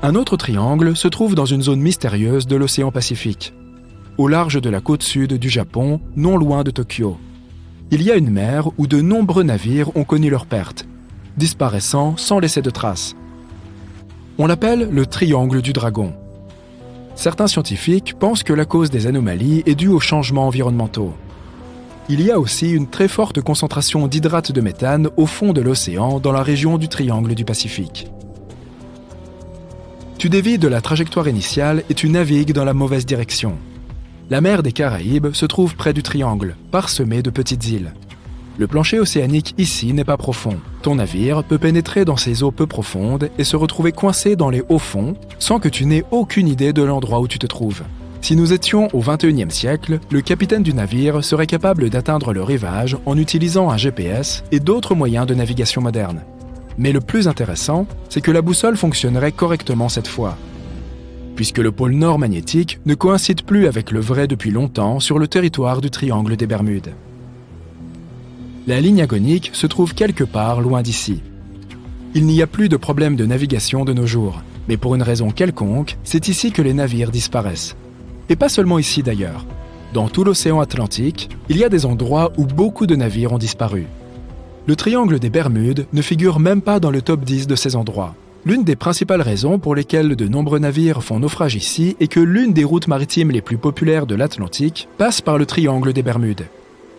Un autre triangle se trouve dans une zone mystérieuse de l'océan Pacifique, au large de la côte sud du Japon, non loin de Tokyo. Il y a une mer où de nombreux navires ont connu leur perte, disparaissant sans laisser de traces. On l'appelle le triangle du dragon. Certains scientifiques pensent que la cause des anomalies est due aux changements environnementaux. Il y a aussi une très forte concentration d'hydrate de méthane au fond de l'océan dans la région du triangle du Pacifique. Tu dévies de la trajectoire initiale et tu navigues dans la mauvaise direction. La mer des Caraïbes se trouve près du triangle, parsemée de petites îles. Le plancher océanique ici n'est pas profond. Ton navire peut pénétrer dans ces eaux peu profondes et se retrouver coincé dans les hauts fonds sans que tu n'aies aucune idée de l'endroit où tu te trouves. Si nous étions au XXIe siècle, le capitaine du navire serait capable d'atteindre le rivage en utilisant un GPS et d'autres moyens de navigation modernes. Mais le plus intéressant, c'est que la boussole fonctionnerait correctement cette fois, puisque le pôle nord magnétique ne coïncide plus avec le vrai depuis longtemps sur le territoire du triangle des Bermudes. La ligne agonique se trouve quelque part loin d'ici. Il n'y a plus de problème de navigation de nos jours, mais pour une raison quelconque, c'est ici que les navires disparaissent. Et pas seulement ici d'ailleurs. Dans tout l'océan Atlantique, il y a des endroits où beaucoup de navires ont disparu. Le triangle des Bermudes ne figure même pas dans le top 10 de ces endroits. L'une des principales raisons pour lesquelles de nombreux navires font naufrage ici est que l'une des routes maritimes les plus populaires de l'Atlantique passe par le triangle des Bermudes.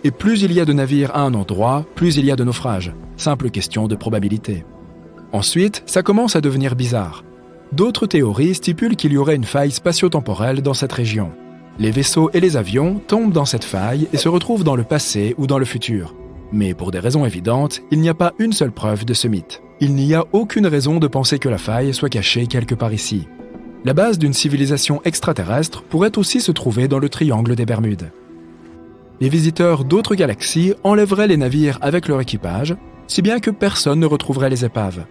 Et plus il y a de navires à un endroit, plus il y a de naufrages. Simple question de probabilité. Ensuite, ça commence à devenir bizarre. D'autres théories stipulent qu'il y aurait une faille spatio-temporelle dans cette région. Les vaisseaux et les avions tombent dans cette faille et se retrouvent dans le passé ou dans le futur. Mais pour des raisons évidentes, il n'y a pas une seule preuve de ce mythe. Il n'y a aucune raison de penser que la faille soit cachée quelque part ici. La base d'une civilisation extraterrestre pourrait aussi se trouver dans le triangle des Bermudes. Les visiteurs d'autres galaxies enlèveraient les navires avec leur équipage, si bien que personne ne retrouverait les épaves.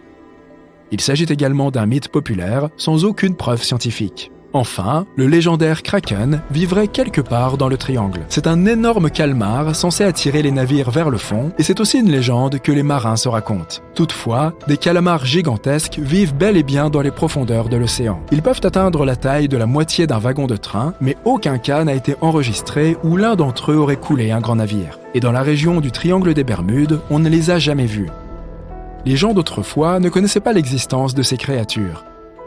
Il s'agit également d'un mythe populaire sans aucune preuve scientifique. Enfin, le légendaire Kraken vivrait quelque part dans le triangle. C'est un énorme calmar censé attirer les navires vers le fond, et c'est aussi une légende que les marins se racontent. Toutefois, des calamars gigantesques vivent bel et bien dans les profondeurs de l'océan. Ils peuvent atteindre la taille de la moitié d'un wagon de train, mais aucun cas n'a été enregistré où l'un d'entre eux aurait coulé un grand navire. Et dans la région du triangle des Bermudes, on ne les a jamais vus. Les gens d'autrefois ne connaissaient pas l'existence de ces créatures.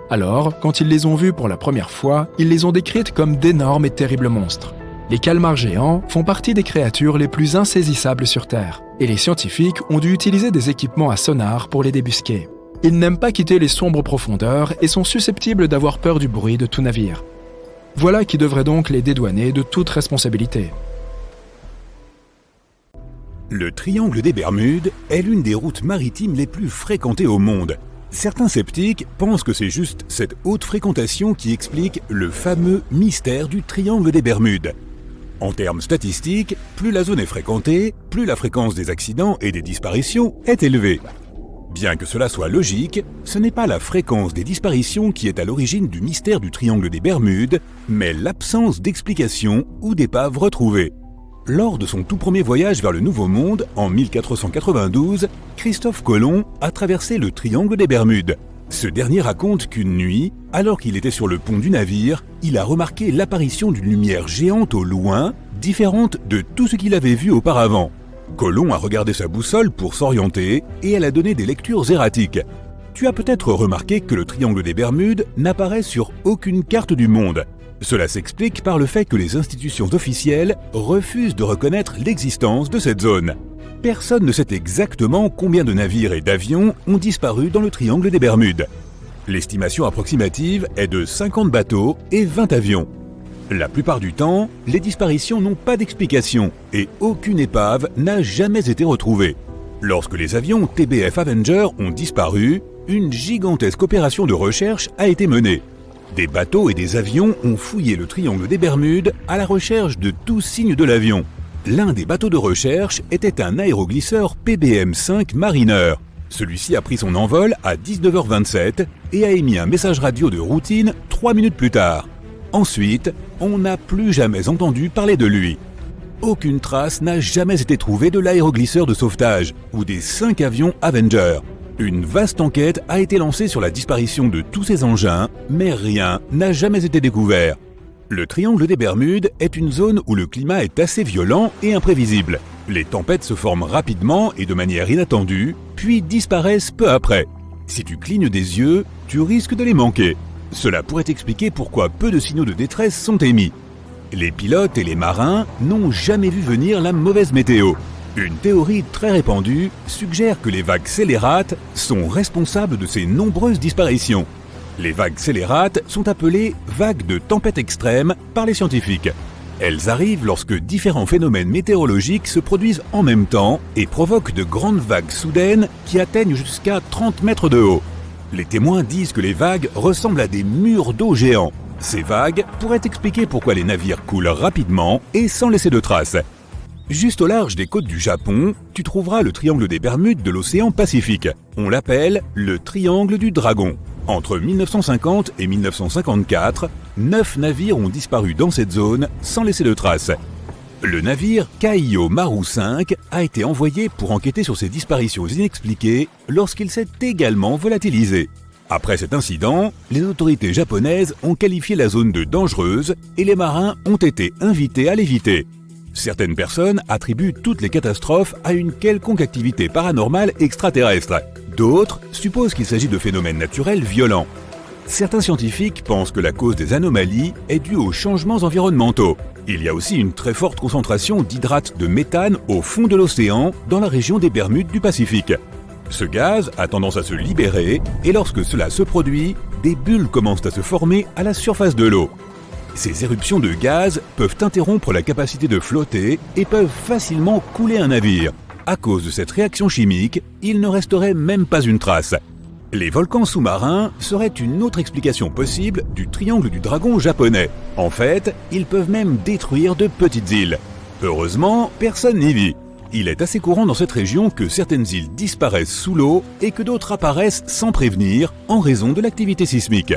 Alors, quand ils les ont vues pour la première fois, ils les ont décrites comme d'énormes et terribles monstres. Les calmars géants font partie des créatures les plus insaisissables sur Terre, et les scientifiques ont dû utiliser des équipements à sonar pour les débusquer. Ils n'aiment pas quitter les sombres profondeurs et sont susceptibles d'avoir peur du bruit de tout navire. Voilà qui devrait donc les dédouaner de toute responsabilité. Le triangle des Bermudes est l'une des routes maritimes les plus fréquentées au monde. Certains sceptiques pensent que c'est juste cette haute fréquentation qui explique le fameux mystère du triangle des Bermudes. En termes statistiques, plus la zone est fréquentée, plus la fréquence des accidents et des disparitions est élevée. Bien que cela soit logique, ce n'est pas la fréquence des disparitions qui est à l'origine du mystère du triangle des Bermudes, mais l'absence d'explication ou d'épaves retrouvées. Lors de son tout premier voyage vers le Nouveau Monde, en 1492, Christophe Colomb a traversé le triangle des Bermudes. Ce dernier raconte qu'une nuit, alors qu'il était sur le pont du navire, il a remarqué l'apparition d'une lumière géante au loin, différente de tout ce qu'il avait vu auparavant. Colomb a regardé sa boussole pour s'orienter et elle a donné des lectures erratiques. Tu as peut-être remarqué que le triangle des Bermudes n'apparaît sur aucune carte du monde. Cela s'explique par le fait que les institutions officielles refusent de reconnaître l'existence de cette zone. Personne ne sait exactement combien de navires et d'avions ont disparu dans le triangle des Bermudes. L'estimation approximative est de 50 bateaux et 20 avions. La plupart du temps, les disparitions n'ont pas d'explication et aucune épave n'a jamais été retrouvée. Lorsque les avions TBF Avenger ont disparu, une gigantesque opération de recherche a été menée. Des bateaux et des avions ont fouillé le triangle des Bermudes à la recherche de tout signe de l'avion. L'un des bateaux de recherche était un aéroglisseur PBM-5 Mariner. Celui-ci a pris son envol à 19h27 et a émis un message radio de routine 3 minutes plus tard. Ensuite, on n'a plus jamais entendu parler de lui. Aucune trace n'a jamais été trouvée de l'aéroglisseur de sauvetage ou des 5 avions Avenger. Une vaste enquête a été lancée sur la disparition de tous ces engins, mais rien n'a jamais été découvert. Le triangle des Bermudes est une zone où le climat est assez violent et imprévisible. Les tempêtes se forment rapidement et de manière inattendue, puis disparaissent peu après. Si tu clignes des yeux, tu risques de les manquer. Cela pourrait expliquer pourquoi peu de signaux de détresse sont émis. Les pilotes et les marins n'ont jamais vu venir la mauvaise météo. Une théorie très répandue suggère que les vagues scélérates sont responsables de ces nombreuses disparitions. Les vagues scélérates sont appelées vagues de tempête extrême par les scientifiques. Elles arrivent lorsque différents phénomènes météorologiques se produisent en même temps et provoquent de grandes vagues soudaines qui atteignent jusqu'à 30 mètres de haut. Les témoins disent que les vagues ressemblent à des murs d'eau géants. Ces vagues pourraient expliquer pourquoi les navires coulent rapidement et sans laisser de traces. Juste au large des côtes du Japon, tu trouveras le triangle des Bermudes de l'océan Pacifique. On l'appelle le triangle du dragon. Entre 1950 et 1954, 9 navires ont disparu dans cette zone sans laisser de traces. Le navire Kaiyo Maru 5 a été envoyé pour enquêter sur ces disparitions inexpliquées lorsqu'il s'est également volatilisé. Après cet incident, les autorités japonaises ont qualifié la zone de dangereuse et les marins ont été invités à l'éviter. Certaines personnes attribuent toutes les catastrophes à une quelconque activité paranormale extraterrestre. D'autres supposent qu'il s'agit de phénomènes naturels violents. Certains scientifiques pensent que la cause des anomalies est due aux changements environnementaux. Il y a aussi une très forte concentration d'hydrate de méthane au fond de l'océan dans la région des Bermudes du Pacifique. Ce gaz a tendance à se libérer et lorsque cela se produit, des bulles commencent à se former à la surface de l'eau. Ces éruptions de gaz peuvent interrompre la capacité de flotter et peuvent facilement couler un navire. À cause de cette réaction chimique, il ne resterait même pas une trace. Les volcans sous-marins seraient une autre explication possible du triangle du dragon japonais. En fait, ils peuvent même détruire de petites îles. Heureusement, personne n'y vit. Il est assez courant dans cette région que certaines îles disparaissent sous l'eau et que d'autres apparaissent sans prévenir en raison de l'activité sismique.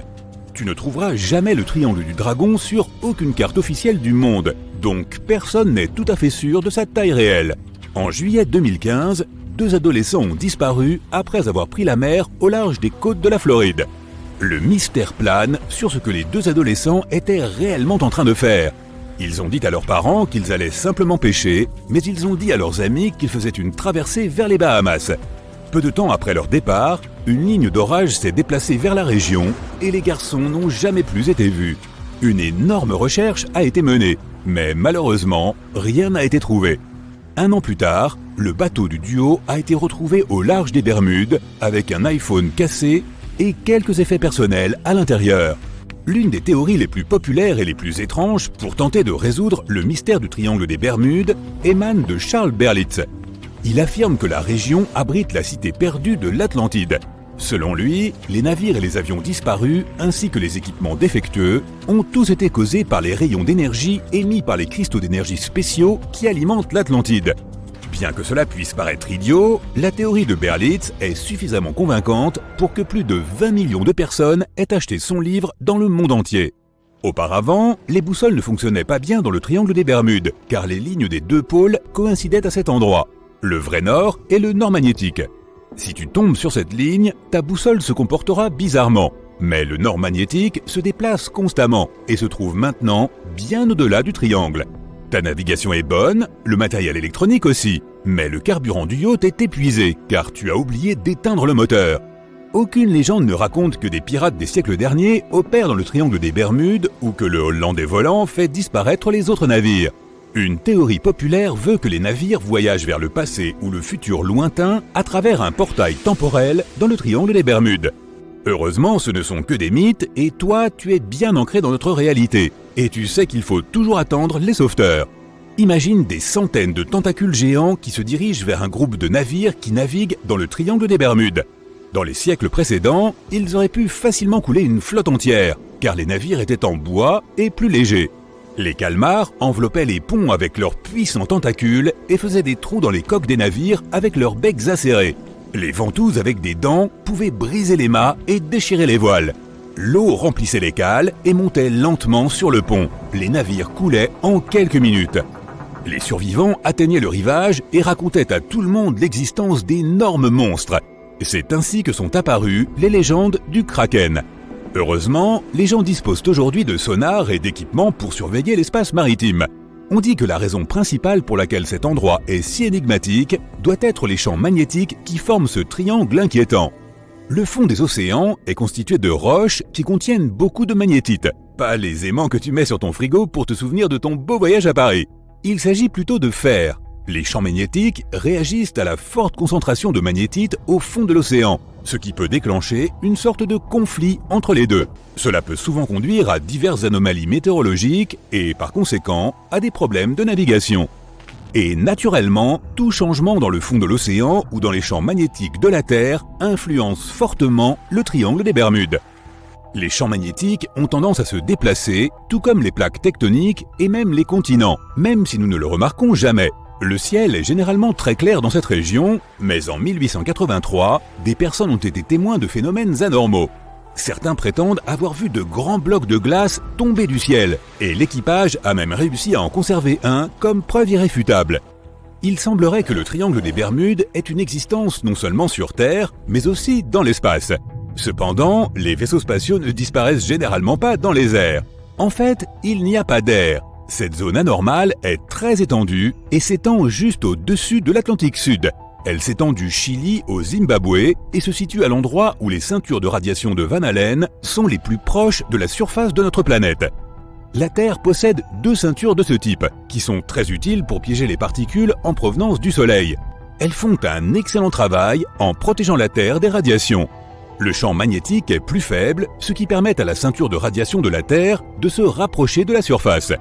Tu ne trouveras jamais le triangle du dragon sur aucune carte officielle du monde, donc personne n'est tout à fait sûr de sa taille réelle. En juillet 2015, 2 adolescents ont disparu après avoir pris la mer au large des côtes de la Floride. Le mystère plane sur ce que les 2 adolescents étaient réellement en train de faire. Ils ont dit à leurs parents qu'ils allaient simplement pêcher, mais ils ont dit à leurs amis qu'ils faisaient une traversée vers les Bahamas. Peu de temps après leur départ, une ligne d'orage s'est déplacée vers la région et les garçons n'ont jamais plus été vus. Une énorme recherche a été menée, mais malheureusement, rien n'a été trouvé. 1 an plus tard, le bateau du duo a été retrouvé au large des Bermudes avec un iPhone cassé et quelques effets personnels à l'intérieur. L'une des théories les plus populaires et les plus étranges pour tenter de résoudre le mystère du triangle des Bermudes émane de Charles Berlitz. Il affirme que la région abrite la cité perdue de l'Atlantide. Selon lui, les navires et les avions disparus, ainsi que les équipements défectueux, ont tous été causés par les rayons d'énergie émis par les cristaux d'énergie spéciaux qui alimentent l'Atlantide. Bien que cela puisse paraître idiot, la théorie de Berlitz est suffisamment convaincante pour que plus de 20 millions de personnes aient acheté son livre dans le monde entier. Auparavant, les boussoles ne fonctionnaient pas bien dans le triangle des Bermudes, car les lignes des 2 pôles coïncidaient à cet endroit, le vrai nord et le nord magnétique. Si tu tombes sur cette ligne, ta boussole se comportera bizarrement, mais le nord magnétique se déplace constamment et se trouve maintenant bien au-delà du triangle. Ta navigation est bonne, le matériel électronique aussi, mais le carburant du yacht est épuisé car tu as oublié d'éteindre le moteur. Aucune légende ne raconte que des pirates des siècles derniers opèrent dans le triangle des Bermudes ou que le Hollandais volant fait disparaître les autres navires. Une théorie populaire veut que les navires voyagent vers le passé ou le futur lointain à travers un portail temporel dans le triangle des Bermudes. Heureusement, ce ne sont que des mythes et toi, tu es bien ancré dans notre réalité. Et tu sais qu'il faut toujours attendre les sauveteurs. Imagine des centaines de tentacules géants qui se dirigent vers un groupe de navires qui naviguent dans le triangle des Bermudes. Dans les siècles précédents, ils auraient pu facilement couler une flotte entière, car les navires étaient en bois et plus légers. Les calmars enveloppaient les ponts avec leurs puissants tentacules et faisaient des trous dans les coques des navires avec leurs becs acérés. Les ventouses avec des dents pouvaient briser les mâts et déchirer les voiles. L'eau remplissait les cales et montait lentement sur le pont. Les navires coulaient en quelques minutes. Les survivants atteignaient le rivage et racontaient à tout le monde l'existence d'énormes monstres. C'est ainsi que sont apparues les légendes du Kraken. Heureusement, les gens disposent aujourd'hui de sonars et d'équipements pour surveiller l'espace maritime. On dit que la raison principale pour laquelle cet endroit est si énigmatique doit être les champs magnétiques qui forment ce triangle inquiétant. Le fond des océans est constitué de roches qui contiennent beaucoup de magnétite. Pas les aimants que tu mets sur ton frigo pour te souvenir de ton beau voyage à Paris. Il s'agit plutôt de fer. Les champs magnétiques réagissent à la forte concentration de magnétite au fond de l'océan, ce qui peut déclencher une sorte de conflit entre les deux. Cela peut souvent conduire à diverses anomalies météorologiques et, par conséquent, à des problèmes de navigation. Et naturellement, tout changement dans le fond de l'océan ou dans les champs magnétiques de la Terre influence fortement le triangle des Bermudes. Les champs magnétiques ont tendance à se déplacer, tout comme les plaques tectoniques et même les continents, même si nous ne le remarquons jamais. Le ciel est généralement très clair dans cette région, mais en 1883, des personnes ont été témoins de phénomènes anormaux. Certains prétendent avoir vu de grands blocs de glace tomber du ciel, et l'équipage a même réussi à en conserver un comme preuve irréfutable. Il semblerait que le triangle des Bermudes ait une existence non seulement sur Terre, mais aussi dans l'espace. Cependant, les vaisseaux spatiaux ne disparaissent généralement pas dans les airs. En fait, il n'y a pas d'air. Cette zone anormale est très étendue et s'étend juste au-dessus de l'Atlantique Sud. Elle s'étend du Chili au Zimbabwe et se situe à l'endroit où les ceintures de radiation de Van Allen sont les plus proches de la surface de notre planète. La Terre possède 2 ceintures de ce type, qui sont très utiles pour piéger les particules en provenance du Soleil. Elles font un excellent travail en protégeant la Terre des radiations. Le champ magnétique est plus faible, ce qui permet à la ceinture de radiation de la Terre de se rapprocher de la surface.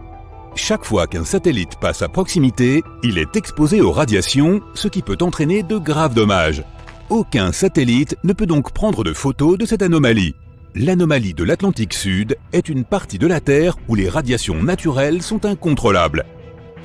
Chaque fois qu'un satellite passe à proximité, il est exposé aux radiations, ce qui peut entraîner de graves dommages. Aucun satellite ne peut donc prendre de photos de cette anomalie. L'anomalie de l'Atlantique Sud est une partie de la Terre où les radiations naturelles sont incontrôlables.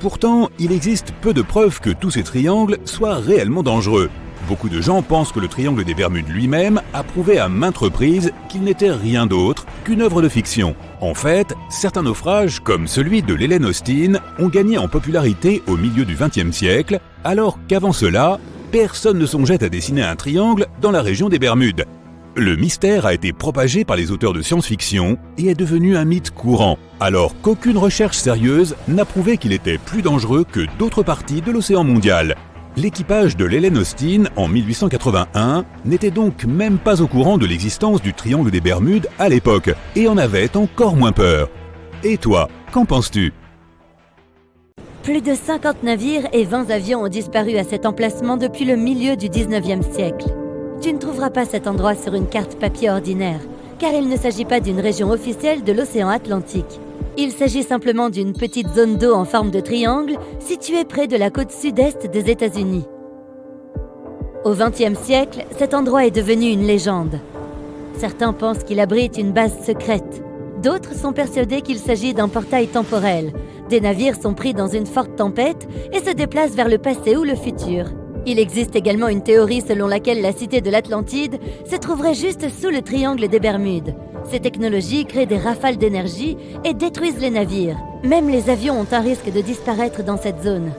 Pourtant, il existe peu de preuves que tous ces triangles soient réellement dangereux. Beaucoup de gens pensent que le triangle des Bermudes lui-même a prouvé à maintes reprises qu'il n'était rien d'autre qu'une œuvre de fiction. En fait, certains naufrages, comme celui de l'Helen Austin, ont gagné en popularité au milieu du XXe siècle, alors qu'avant cela, personne ne songeait à dessiner un triangle dans la région des Bermudes. Le mystère a été propagé par les auteurs de science-fiction et est devenu un mythe courant, alors qu'aucune recherche sérieuse n'a prouvé qu'il était plus dangereux que d'autres parties de l'océan mondial. L'équipage de l'Helen Austin, en 1881, n'était donc même pas au courant de l'existence du triangle des Bermudes à l'époque, et en avait encore moins peur. Et toi, qu'en penses-tu ? Plus de 50 navires et 20 avions ont disparu à cet emplacement depuis le milieu du 19e siècle. Tu ne trouveras pas cet endroit sur une carte papier ordinaire, car il ne s'agit pas d'une région officielle de l'océan Atlantique. Il s'agit simplement d'une petite zone d'eau en forme de triangle située près de la côte sud-est des États-Unis. Au XXe siècle, cet endroit est devenu une légende. Certains pensent qu'il abrite une base secrète. D'autres sont persuadés qu'il s'agit d'un portail temporel. Des navires sont pris dans une forte tempête et se déplacent vers le passé ou le futur. Il existe également une théorie selon laquelle la cité de l'Atlantide se trouverait juste sous le triangle des Bermudes. Ces technologies créent des rafales d'énergie et détruisent les navires. Même les avions ont un risque de disparaître dans cette zone.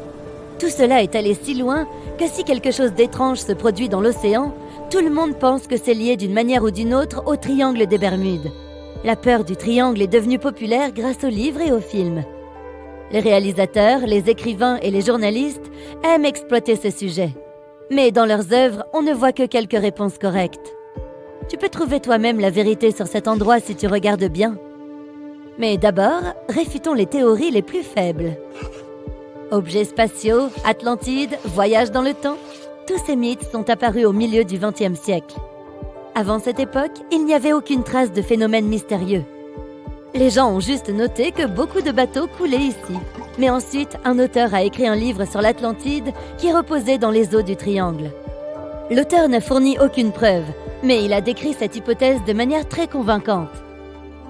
Tout cela est allé si loin que si quelque chose d'étrange se produit dans l'océan, tout le monde pense que c'est lié d'une manière ou d'une autre au triangle des Bermudes. La peur du triangle est devenue populaire grâce aux livres et aux films. Les réalisateurs, les écrivains et les journalistes aiment exploiter ce sujet. Mais dans leurs œuvres, on ne voit que quelques réponses correctes. Tu peux trouver toi-même la vérité sur cet endroit si tu regardes bien. Mais d'abord, réfutons les théories les plus faibles. Objets spatiaux, Atlantide, voyage dans le temps, tous ces mythes sont apparus au milieu du XXe siècle. Avant cette époque, il n'y avait aucune trace de phénomène mystérieux. Les gens ont juste noté que beaucoup de bateaux coulaient ici. Mais ensuite, un auteur a écrit un livre sur l'Atlantide qui reposait dans les eaux du triangle. L'auteur n'a fourni aucune preuve, mais il a décrit cette hypothèse de manière très convaincante.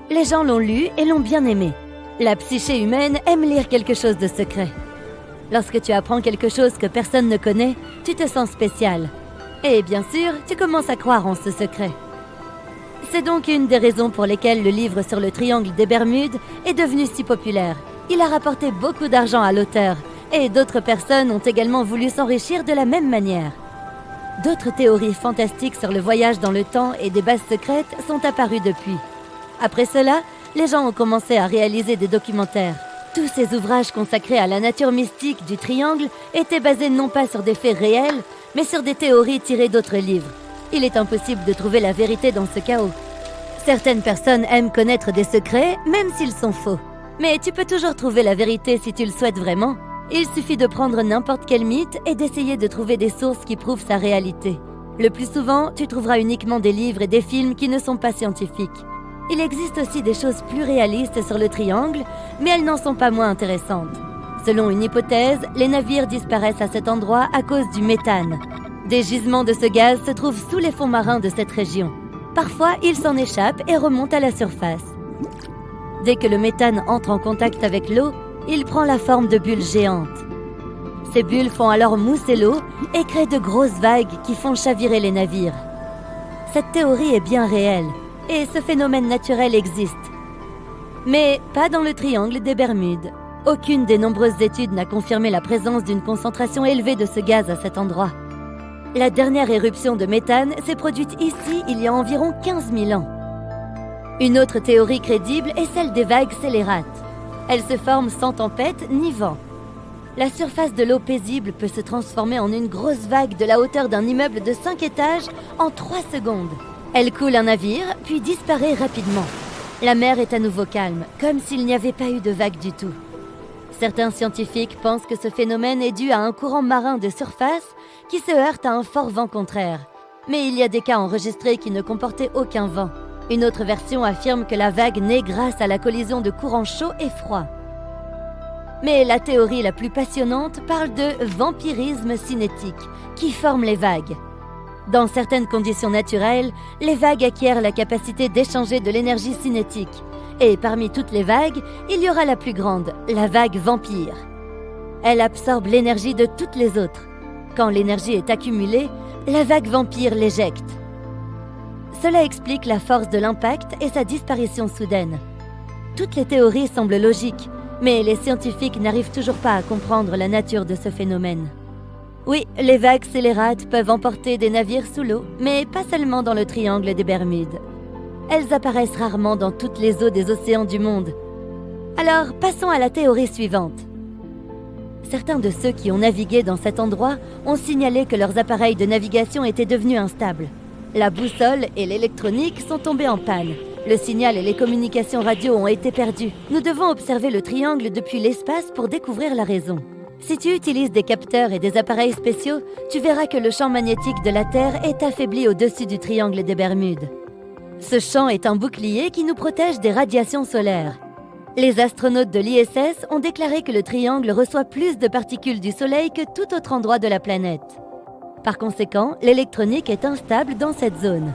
Les gens l'ont lu et l'ont bien aimé. La psyché humaine aime lire quelque chose de secret. Lorsque tu apprends quelque chose que personne ne connaît, tu te sens spécial. Et bien sûr, tu commences à croire en ce secret. C'est donc une des raisons pour lesquelles le livre sur le triangle des Bermudes est devenu si populaire. Il a rapporté beaucoup d'argent à l'auteur, et d'autres personnes ont également voulu s'enrichir de la même manière. D'autres théories fantastiques sur le voyage dans le temps et des bases secrètes sont apparues depuis. Après cela, les gens ont commencé à réaliser des documentaires. Tous ces ouvrages consacrés à la nature mystique du triangle étaient basés non pas sur des faits réels, mais sur des théories tirées d'autres livres. Il est impossible de trouver la vérité dans ce chaos. Certaines personnes aiment connaître des secrets, même s'ils sont faux. Mais tu peux toujours trouver la vérité si tu le souhaites vraiment. Il suffit de prendre n'importe quel mythe et d'essayer de trouver des sources qui prouvent sa réalité. Le plus souvent, tu trouveras uniquement des livres et des films qui ne sont pas scientifiques. Il existe aussi des choses plus réalistes sur le triangle, mais elles n'en sont pas moins intéressantes. Selon une hypothèse, les navires disparaissent à cet endroit à cause du méthane. Des gisements de ce gaz se trouvent sous les fonds marins de cette région. Parfois, ils s'en échappent et remontent à la surface. Dès que le méthane entre en contact avec l'eau, il prend la forme de bulles géantes. Ces bulles font alors mousser l'eau et créent de grosses vagues qui font chavirer les navires. Cette théorie est bien réelle, et ce phénomène naturel existe. Mais pas dans le triangle des Bermudes. Aucune des nombreuses études n'a confirmé la présence d'une concentration élevée de ce gaz à cet endroit. La dernière éruption de méthane s'est produite ici il y a environ 15 000 ans. Une autre théorie crédible est celle des vagues scélérates. Elles se forment sans tempête ni vent. La surface de l'eau paisible peut se transformer en une grosse vague de la hauteur d'un immeuble de 5 étages en 3 secondes. Elle coule un navire, puis disparaît rapidement. La mer est à nouveau calme, comme s'il n'y avait pas eu de vague du tout. Certains scientifiques pensent que ce phénomène est dû à un courant marin de surface qui se heurte à un fort vent contraire. Mais il y a des cas enregistrés qui ne comportaient aucun vent. Une autre version affirme que la vague naît grâce à la collision de courants chauds et froids. Mais la théorie la plus passionnante parle de vampirisme cinétique, qui forme les vagues. Dans certaines conditions naturelles, les vagues acquièrent la capacité d'échanger de l'énergie cinétique. Et parmi toutes les vagues, il y aura la plus grande, la vague vampire. Elle absorbe l'énergie de toutes les autres. Quand l'énergie est accumulée, la vague vampire l'éjecte. Cela explique la force de l'impact et sa disparition soudaine. Toutes les théories semblent logiques, mais les scientifiques n'arrivent toujours pas à comprendre la nature de ce phénomène. Oui, les vagues scélérates peuvent emporter des navires sous l'eau, mais pas seulement dans le triangle des Bermudes. Elles apparaissent rarement dans toutes les eaux des océans du monde. Alors, passons à la théorie suivante. Certains de ceux qui ont navigué dans cet endroit ont signalé que leurs appareils de navigation étaient devenus instables. La boussole et l'électronique sont tombés en panne. Le signal et les communications radio ont été perdus. Nous devons observer le triangle depuis l'espace pour découvrir la raison. Si tu utilises des capteurs et des appareils spéciaux, tu verras que le champ magnétique de la Terre est affaibli au-dessus du triangle des Bermudes. Ce champ est un bouclier qui nous protège des radiations solaires. Les astronautes de l'ISS ont déclaré que le triangle reçoit plus de particules du Soleil que tout autre endroit de la planète. Par conséquent, l'électronique est instable dans cette zone.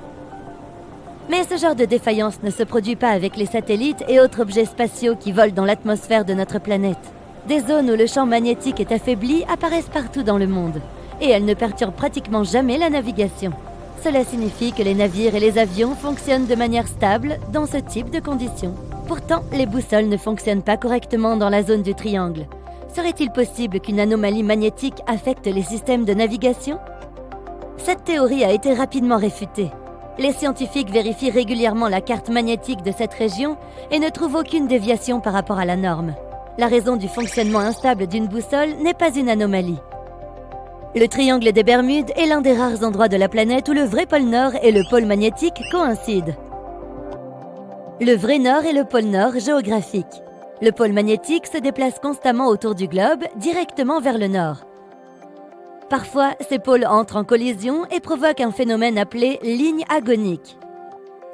Mais ce genre de défaillance ne se produit pas avec les satellites et autres objets spatiaux qui volent dans l'atmosphère de notre planète. Des zones où le champ magnétique est affaibli apparaissent partout dans le monde, et elles ne perturbent pratiquement jamais la navigation. Cela signifie que les navires et les avions fonctionnent de manière stable dans ce type de conditions. Pourtant, les boussoles ne fonctionnent pas correctement dans la zone du triangle. Serait-il possible qu'une anomalie magnétique affecte les systèmes de navigation? Cette théorie a été rapidement réfutée. Les scientifiques vérifient régulièrement la carte magnétique de cette région et ne trouvent aucune déviation par rapport à la norme. La raison du fonctionnement instable d'une boussole n'est pas une anomalie. Le triangle des Bermudes est l'un des rares endroits de la planète où le vrai pôle Nord et le pôle magnétique coïncident. Le vrai Nord est le pôle Nord géographique. Le pôle magnétique se déplace constamment autour du globe, directement vers le Nord. Parfois, ces pôles entrent en collision et provoquent un phénomène appelé ligne agonique.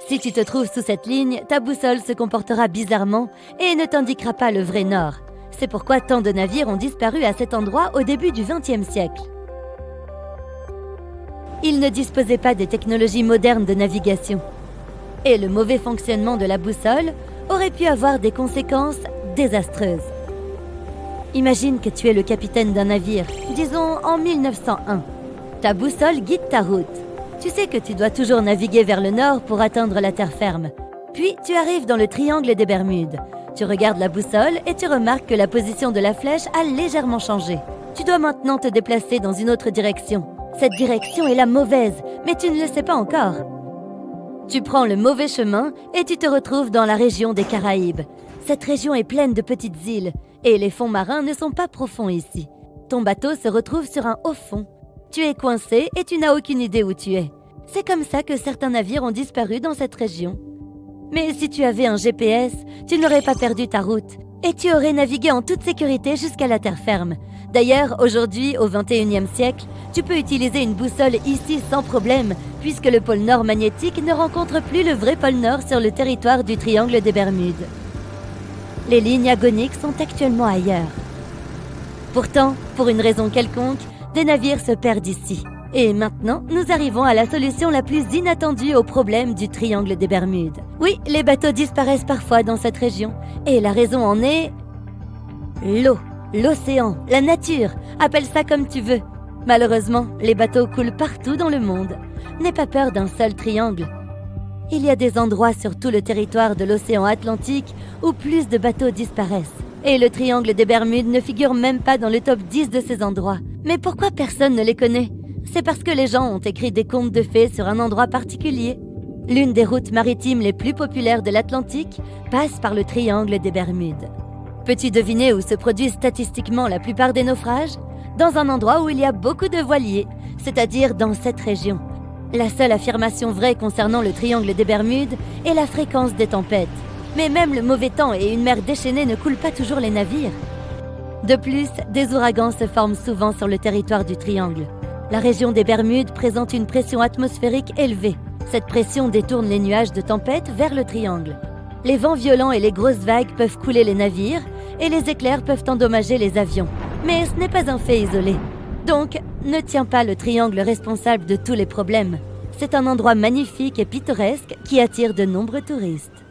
Si tu te trouves sous cette ligne, ta boussole se comportera bizarrement et ne t'indiquera pas le vrai Nord. C'est pourquoi tant de navires ont disparu à cet endroit au début du XXe siècle. Ils ne disposaient pas des technologies modernes de navigation. Et le mauvais fonctionnement de la boussole aurait pu avoir des conséquences désastreuses. Imagine que tu es le capitaine d'un navire, disons en 1901. Ta boussole guide ta route. Tu sais que tu dois toujours naviguer vers le nord pour atteindre la terre ferme. Puis tu arrives dans le triangle des Bermudes. Tu regardes la boussole et tu remarques que la position de la flèche a légèrement changé. Tu dois maintenant te déplacer dans une autre direction. Cette direction est la mauvaise, mais tu ne le sais pas encore. Tu prends le mauvais chemin et tu te retrouves dans la région des Caraïbes. Cette région est pleine de petites îles et les fonds marins ne sont pas profonds ici. Ton bateau se retrouve sur un haut fond. Tu es coincé et tu n'as aucune idée où tu es. C'est comme ça que certains navires ont disparu dans cette région. Mais si tu avais un GPS, tu n'aurais pas perdu ta route et tu aurais navigué en toute sécurité jusqu'à la terre ferme. D'ailleurs, aujourd'hui, au XXIe siècle, tu peux utiliser une boussole ici sans problème, puisque le pôle Nord magnétique ne rencontre plus le vrai pôle Nord sur le territoire du triangle des Bermudes. Les lignes agoniques sont actuellement ailleurs. Pourtant, pour une raison quelconque, des navires se perdent ici. Et maintenant, nous arrivons à la solution la plus inattendue au problème du triangle des Bermudes. Oui, les bateaux disparaissent parfois dans cette région, et la raison en est... l'eau. L'océan, la nature, appelle ça comme tu veux. Malheureusement, les bateaux coulent partout dans le monde. N'aie pas peur d'un seul triangle. Il y a des endroits sur tout le territoire de l'océan Atlantique où plus de bateaux disparaissent. Et le triangle des Bermudes ne figure même pas dans le top 10 de ces endroits. Mais pourquoi personne ne les connaît? C'est parce que les gens ont écrit des contes de fées sur un endroit particulier. L'une des routes maritimes les plus populaires de l'Atlantique passe par le triangle des Bermudes. Peux-tu deviner où se produisent statistiquement la plupart des naufrages? Dans un endroit où il y a beaucoup de voiliers, c'est-à-dire dans cette région. La seule affirmation vraie concernant le triangle des Bermudes est la fréquence des tempêtes. Mais même le mauvais temps et une mer déchaînée ne coulent pas toujours les navires. De plus, des ouragans se forment souvent sur le territoire du triangle. La région des Bermudes présente une pression atmosphérique élevée. Cette pression détourne les nuages de tempête vers le triangle. Les vents violents et les grosses vagues peuvent couler les navires et les éclairs peuvent endommager les avions. Mais ce n'est pas un fait isolé. Donc, ne tiens pas le triangle responsable de tous les problèmes. C'est un endroit magnifique et pittoresque qui attire de nombreux touristes.